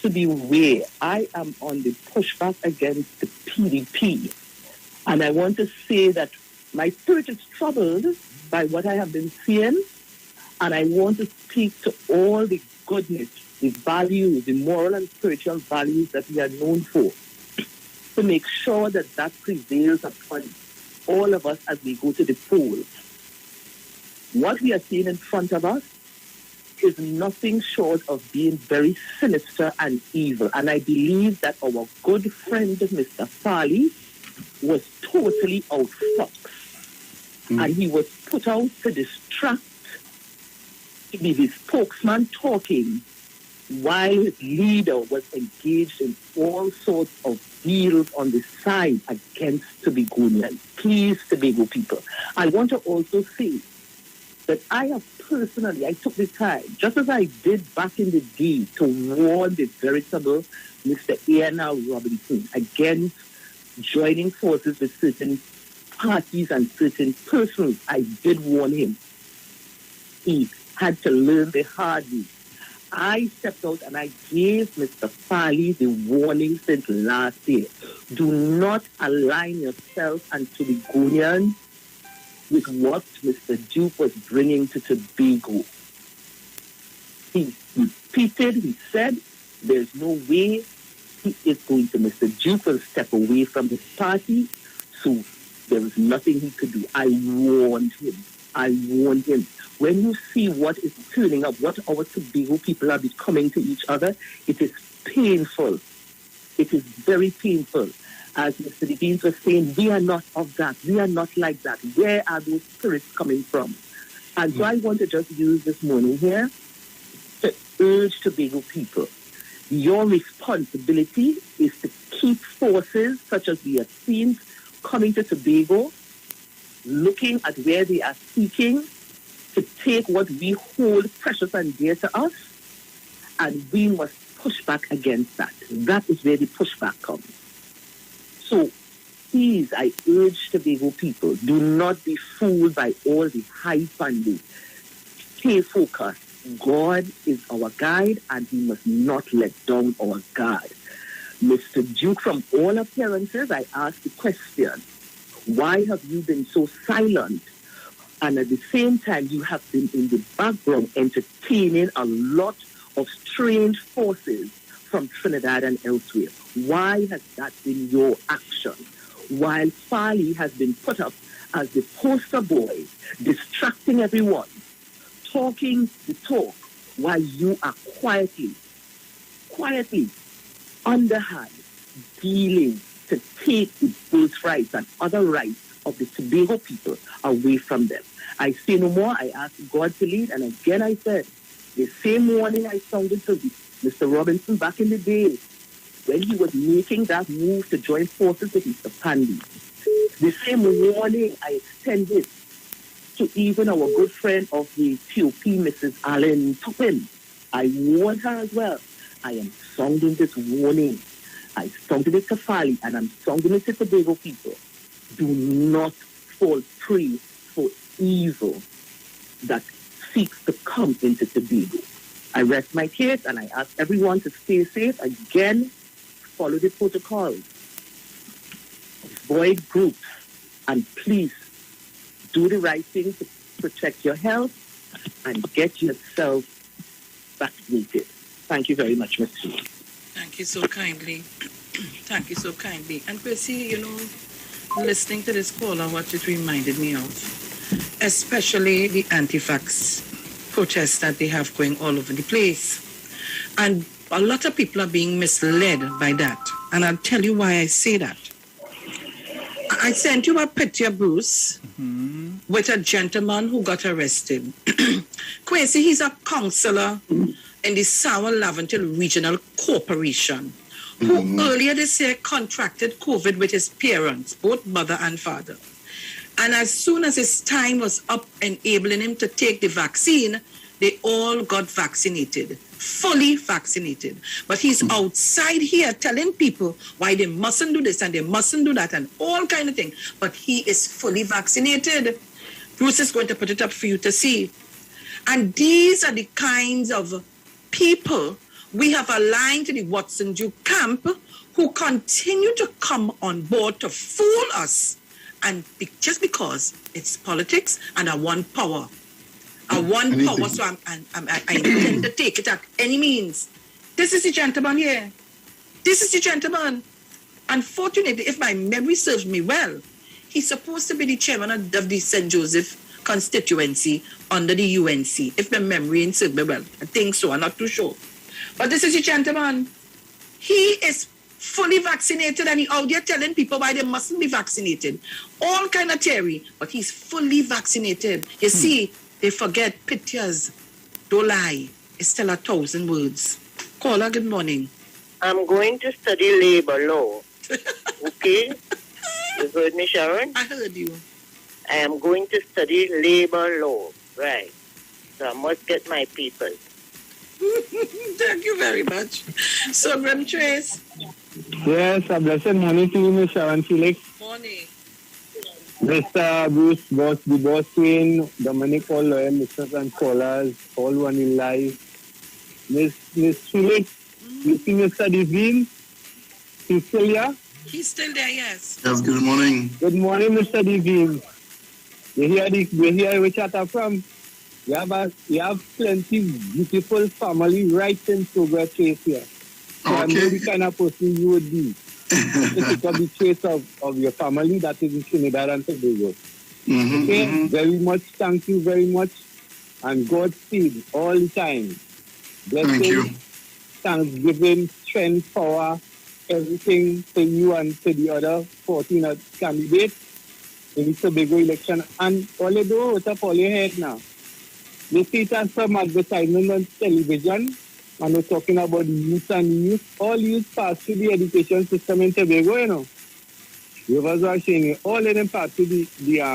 to beware. I am on the pushback against the PDP. And I want to say that my spirit is troubled by what I have been seeing. And I want to speak to all the goodness, the values, the moral and spiritual values that we are known for, to make sure that that prevails upon all of us as we go to the polls. What we are seeing in front of us is nothing short of being very sinister and evil. And I believe that our good friend, Mr. Farley, was totally outfoxed. And he was put out to distract, to be the spokesman talking, while his leader was engaged in all sorts of deals on the side against Tobagonians. Please, Tobago people. I want to also say that I took the time, just as I did back in the day, to warn the veritable Mr. A.N.R. Robinson against joining forces with certain parties and certain persons. I did warn him. He had to learn the hard way. I stepped out and I gave Mr. Farley the warning since last year. Do not align yourself and Tobagonians with what Mr. Duke was bringing to Tobago. He repeated, he said, there's no way he is going to. Mr. Duke will step away from his party, so there was nothing he could do. I warned him. When you see what is turning up, what our Tobago people are becoming to each other, it is painful. It is very painful. As Mr. Devine was saying, we are not of that. We are not like that. Where are those spirits coming from? And so I want to just use this morning here to urge Tobago people. Your responsibility is to keep forces such as we have seen coming to Tobago, looking at where they are seeking to take what we hold precious and dear to us, and we must push back against that. That is where the pushback comes. So, please, I urge Tobago people, do not be fooled by all the hype and the stay focused. God is our guide, and we must not let down our guard. Mr. Duke, from all appearances, I ask the question, why have you been so silent? And at the same time, you have been in the background entertaining a lot of strange forces from Trinidad and elsewhere. Why has that been your action? While Farley has been put up as the poster boy, distracting everyone, talking the talk, while you are quietly, underhand, dealing to take the birthrights and other rights of the Tobago people away from them. I say no more. I ask God to lead. And again, I said, the same warning I sounded to Mr. Robinson back in the day when he was making that move to join forces with Mr. Pandy. The same warning I extended to even our good friend of the TOP, Mrs. Allen Toppin. I warned her as well. I am sounding this warning. I sounded it to Farley, and I'm sounding it to Tobago people. Do not fall prey for evil that seeks to come into Tobago. I rest my case, and I ask everyone to stay safe. Again, follow the protocol. Avoid groups, and please do the right thing to protect your health and get yourself vaccinated. Thank you very much, Mr. Thank you so kindly. Thank you so kindly. And Chrissy, listening to this caller, what it reminded me of, especially the anti-vax protests that they have going all over the place. And a lot of people are being misled by that. And I'll tell you why I say that. I sent you a picture, Bruce, with a gentleman who got arrested. Quincy, he's a councillor in the Sour Laventil Regional Corporation, who earlier this year contracted COVID with his parents, both mother and father. And as soon as his time was up enabling him to take the vaccine, they all got vaccinated, fully vaccinated. But he's outside here telling people why they mustn't do this and they mustn't do that and all kind of things. But he is fully vaccinated. Bruce is going to put it up for you to see. And these are the kinds of people we have aligned to the Watson Duke camp who continue to come on board to fool us. And just because it's politics and I want power. I want power, so I intend to take it at any means. This is the gentleman here. This is the gentleman. Unfortunately, if my memory serves me well, he's supposed to be the chairman of the St. Joseph constituency under the UNC, if my memory is serves me well. I think so, I'm not too sure. But this is the gentleman. He is fully vaccinated and he out there telling people why they mustn't be vaccinated. All kind of theory, but he's fully vaccinated. You see, they forget pictures. Don't lie. It's still 1,000 words. Caller, good morning. I'm going to study labor law. Okay? You heard me, Sharon? I heard you. I am going to study labor law. Right. So I must get my papers. Thank you very much. So, Graham Trace. Yes, a blessed morning to you, Miss Sharon Felix. Morning. Mr. Bruce, boss, the boss Queen, Dominic, all loyal listeners and callers, all one in life. Miss Felix, you see Mr. Devine? He's still here? He's still there, yes. Yes, good morning. Good morning, Mr. Devine. You hear which chatter from? You have plenty beautiful family right in Togo Chase here. So I know the kind of person you would be. It's got the trace of your family that is in Trinidad and Tobago. Okay? Very much, thank you very much. And Godspeed all the time. Blessings, thank you. Thanksgiving, strength, power, everything to you and to the other 14 candidates in the Tobago election. And all you do, what's up all your head now? You see it as some advertisement on television, and we're talking about the youth and the youth. All youth pass through the education system in Tobago, you know. You was watching all of them pass through the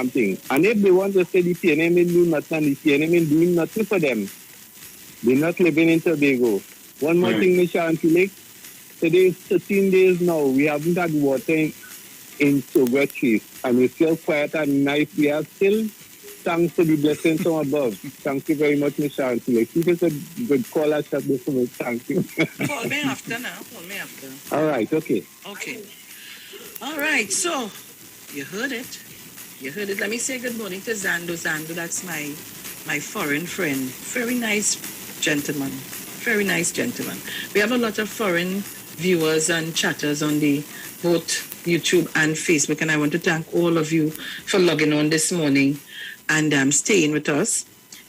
thing. And if they want to say the PNM in doing nothing, and the PNM in doing nothing for them, they're not living in Tobago. One more thing, Mr. Antilek. Today is 13 days now. We haven't had water in Togo Chase, and we're still quiet and nice. We are still, thanks to the blessings from above. Thank you very much, Mr. Antilek. Keep us a good caller, chat this for me. Thank you. Call me after now. Call me after. All right, okay. Okay. All right, so you heard it. You heard it. Let me say good morning to Zando. Zando, that's my foreign friend. Very nice gentleman. Very nice gentleman. We have a lot of foreign viewers and chatters on the both YouTube and Facebook, and I want to thank all of you for logging on this morning and staying with us.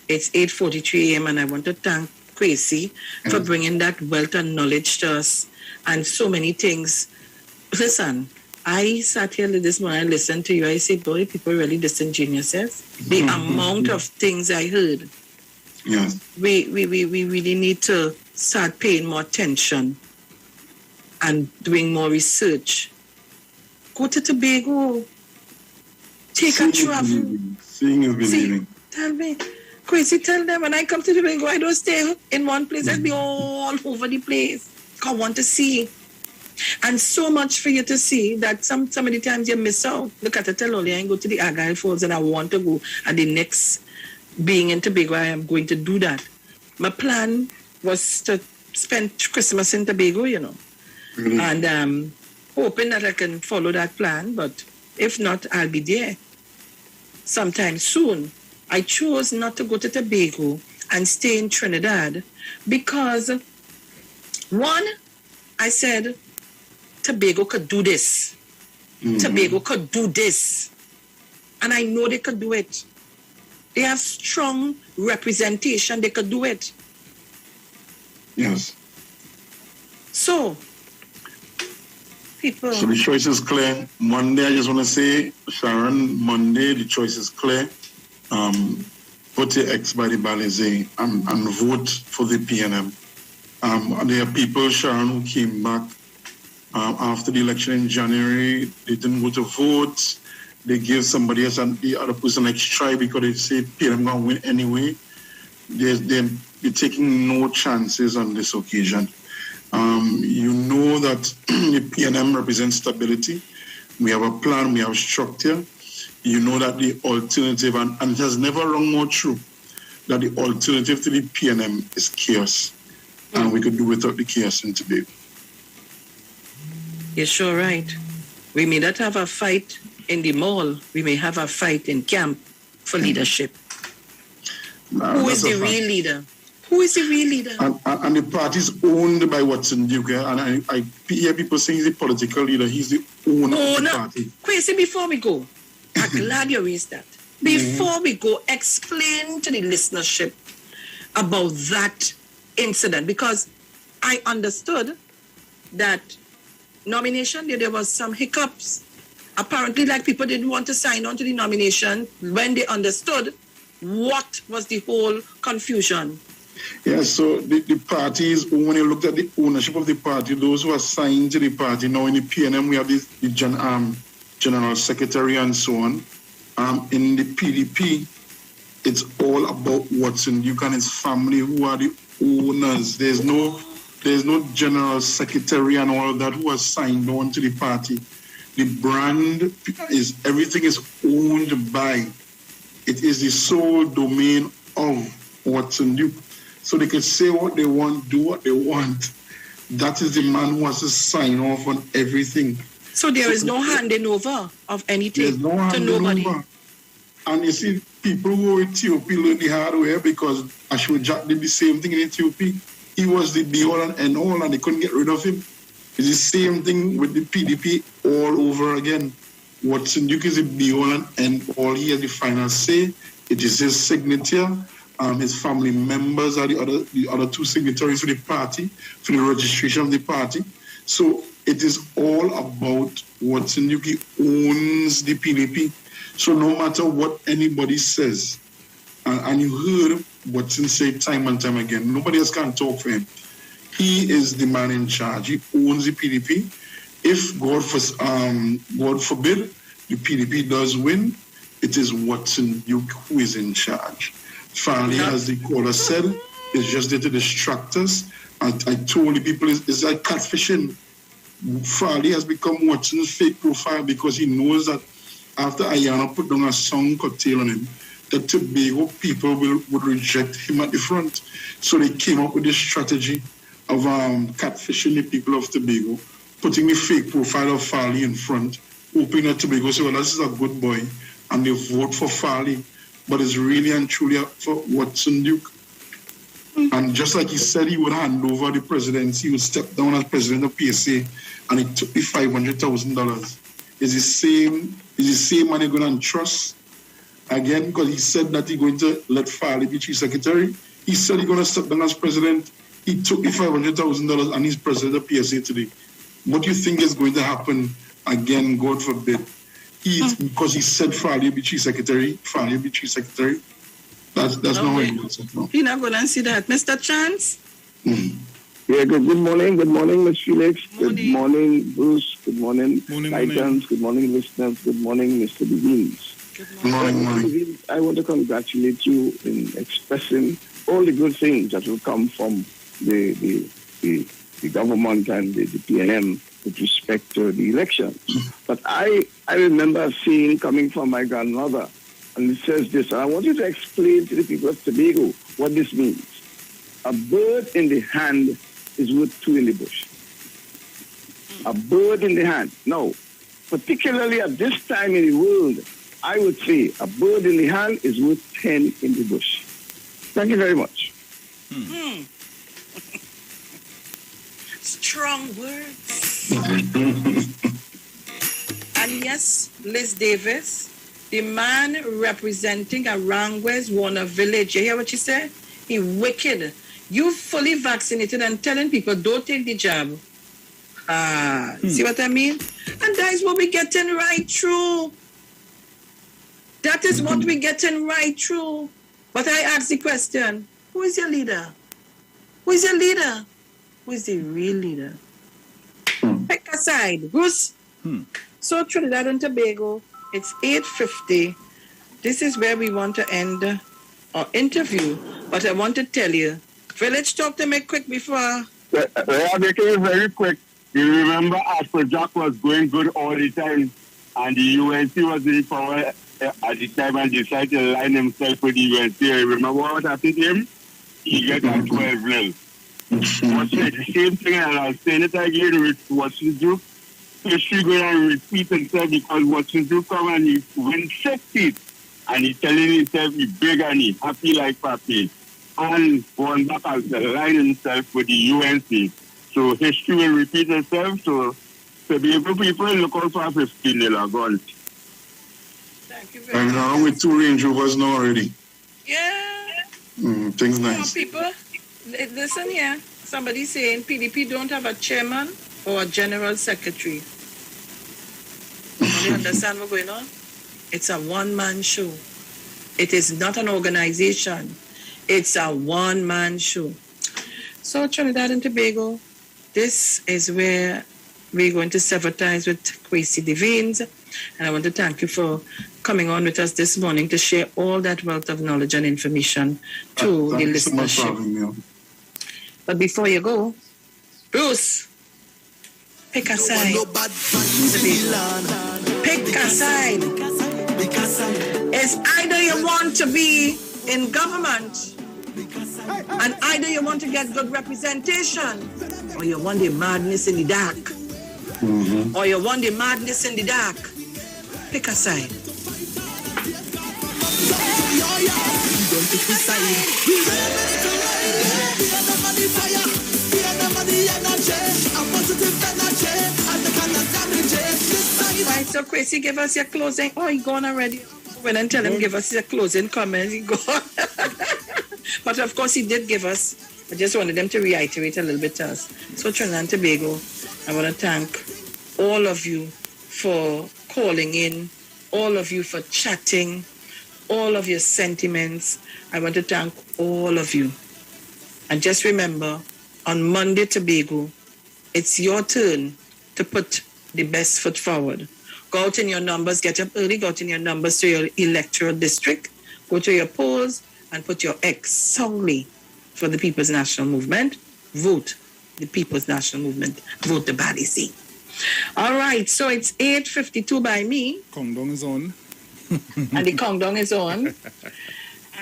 It's 8:43 a.m. and I want to thank Kwesi for bringing that wealth and knowledge to us and so many things. Listen, I sat here this morning and listened to you. I said, boy, people really disingenuous. The amount of things I heard. Yes. We really need to start paying more attention and doing more research. Go to Tobago. Take a travel. Seeing is believing. Tell me. Crazy, tell them when I come to Tobago, I don't stay in one place. I'll be all over the place. I want to see. And so much for you to see that some of the times you miss out. Look at the tell only I go to the Argyle Falls and I want to go. And the next being in Tobago, I am going to do that. My plan was to spend Christmas in Tobago, you know. Really? And hoping that I can follow that plan. But if not, I'll be there sometime soon. I chose not to go to Tobago and stay in Trinidad because, one, I said, Tobago could do this. Tobago could do this. And I know they could do it. They have strong representation. They could do it. Yes. So, people... So the choice is clear. Monday, I just want to say, Sharon, Monday, the choice is clear. Put your X by the Balize and vote for the PNM. There are people, Sharon, who came back after the election in January. They didn't go to vote. They gave somebody else and the other person like try because they say PNM going to win anyway. They're taking no chances on this occasion. You know that the PNM represents stability. We have a plan, we have structure. You know that the alternative, and it has never rung more true, that the alternative to the PNM is chaos. And we could do without the chaos in Tobago. You're sure right. We may not have a fight in the mall. We may have a fight in camp for leadership. Who is the real leader? Who is the real leader? And the party is owned by Watson Duke. And I hear people saying he's the political leader. He's the owner of the party. Kwesi, before we go, I'm glad you raised that. Before we go, explain to the listenership about that incident, because I understood that nomination, there was some hiccups. Apparently, like, people didn't want to sign on to the nomination when they understood what was the whole confusion. Yeah, so the parties, when you look at the ownership of the party, those who are signed to the party, now in the PNM, we have the General Secretary and so on. In the PDP, it's all about Watson Duke and his family who are the owners. There's no General Secretary and all of that who are signed on to the party. The brand everything is owned by. It is the sole domain of Watson Duke. So they can say what they want, do what they want. That is the man who has to sign off on everything. So there is no handing over of anything to nobody. Over. And you see, people who are in Ethiopia learn the hard way because Ashwa Jack did the same thing in Ethiopia. He was the be all and all, and they couldn't get rid of him. It's the same thing with the PDP all over again. Watson Duke is the be all and end all. He has the final say. It is his signature. His family members are the other two signatories for the party, for the registration of the party. So it is all about Watson Duke. He owns the PDP. So no matter what anybody says, and you heard Watson say time and time again, nobody else can talk for him. He is the man in charge. He owns the PDP. If God forbid the PDP does win, it is Watson Duke who is in charge. Farley, as the caller said, is just there to distract us. I told the people it's like catfishing. Farley has become Watson's fake profile because he knows that after Ayana put down a song curtail on him, the Tobago people would reject him at the front. So they came up with this strategy of catfishing the people of Tobago, putting the fake profile of Farley in front, hoping that Tobago say, well, this is a good boy, and they vote for Farley. But it's really and truly for Watson Duke. And just like he said he would hand over the presidency, he would step down as president of PSA, and he took the $500,000. It's the same man you're going to trust. Again, because he said that he's going to let Farley be chief secretary. He said he's going to step down as president. He took the $500,000 and he's president of PSA today. What do you think is going to happen again, God forbid? Because he said Farley be chief secretary, Farley be chief secretary. That's not how he wants it now. You're not going to see that. Mr. Chance? Yeah, good morning, Ms. Felix. Good morning, Bruce. Good morning, Titans. Good morning, listeners. Good morning, Mr. Begins. Good morning. I want to congratulate you in expressing all the good things that will come from the government and the PNM with respect to the election. But I remember seeing coming from my grandmother, and it says this, and I want you to explain to the people of Tobago what this means. A bird in the hand is worth two in the bush. A bird in the hand. Now, particularly at this time in the world, I would say a bird in the hand is worth 10 in the bush. Thank you very much. Strong words. And yes, Liz Davis, the man representing Arangwes Warner Village, you hear what she said? He wicked. You fully vaccinated and telling people don't take the jab. See what I mean? And that is what we're getting right through. That is what we're getting right through. But I ask the question, who is your leader? Who is your leader? Who is the real leader? Pick a side. Bruce. So Trinidad and Tobago, it's 8:50. This is where we want to end our interview. But I want to tell you, Village, talk to me quick before. I'll make it very quick. You remember Ashford Jack was going good all the time, and the UNC was in power at the time and decided to align himself with the UNC. Remember what happened to him? He got a 12-0. The same thing, and I'll say it again with Watson Duke. History going to repeat himself because Watson Duke come and he win 60, and he's telling himself he's big and he's happy like papi. And going back and align himself with the UNC. So history will repeat itself. So Tobago people look out for 15 gun. Thank you very I'm much. now with 2 Range Rovers now already. Yeah. Things nice. People, listen here. Somebody saying PDP don't have a chairman or a general secretary. You understand what's going on? It's a one-man show. It is not an organization. It's a one-man show. So Trinidad and Tobago, this is where we're going to sever ties with Kwesi Devines. And I want to thank you for coming on with us this morning to share all that wealth of knowledge and information to the Thank you so much for listenership. having me on. But before you go, Bruce, pick a side. Pick a side. It's either you want to be in government and either you want to get good representation or you want the madness in the dark. Or you want the madness in the dark. Pick a side. Don't pick a side. Right, so Kwesi, give us your closing. Oh, he gone already. When I tell him give us your closing comment, he gone. But of course he did give us. I just wanted them to reiterate a little bit to us. So Trinidad and Tobago, I want to thank all of you for calling in, all of you for chatting, all of your sentiments. I want to thank all of you. And just remember, on Monday, Tobago, it's your turn to put the best foot forward. Go out in your numbers, get up early, go out in your numbers to your electoral district, go to your polls, and put your X solely for the People's National Movement. Vote the People's National Movement. Vote the Bally C. All right, so it's 8:52 by me. Countdown is on. And the countdown is on.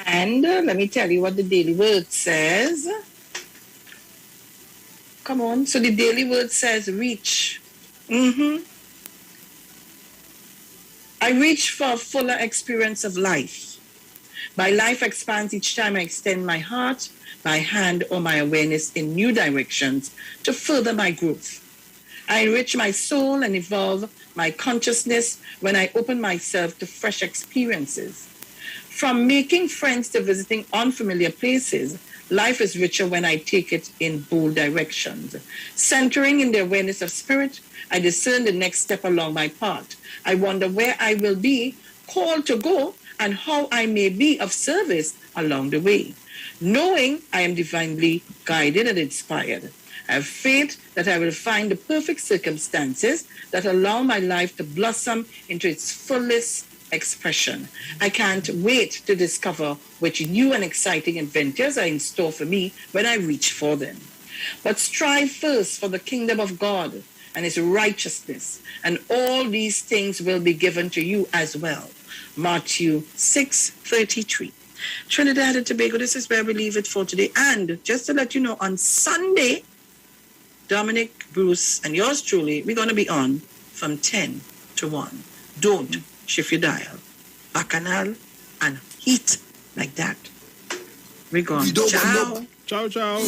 And let me tell you what the Daily Word says. Come on. So the Daily Word says reach. I reach for a fuller experience of life. My life expands each time I extend my heart, my hand, or my awareness in new directions to further my growth. I enrich my soul and evolve my consciousness when I open myself to fresh experiences. From making friends to visiting unfamiliar places, life is richer when I take it in bold directions. Centering in the awareness of spirit, I discern the next step along my path. I wonder where I will be called to go and how I may be of service along the way. Knowing I am divinely guided and inspired, I have faith that I will find the perfect circumstances that allow my life to blossom into its fullest expression. I can't wait to discover which new and exciting adventures are in store for me when I reach for them. But strive first for the kingdom of God and his righteousness, and all these things will be given to you as well. Matthew 6:33. Trinidad and Tobago, this is where we leave it for today. And just to let you know, on Sunday, Dominic, Bruce, and yours truly, we're going to be on from 10 to 1. Don't shift your dial. Bacchanal and heat like that. We're gone. Ciao. Ciao, ciao.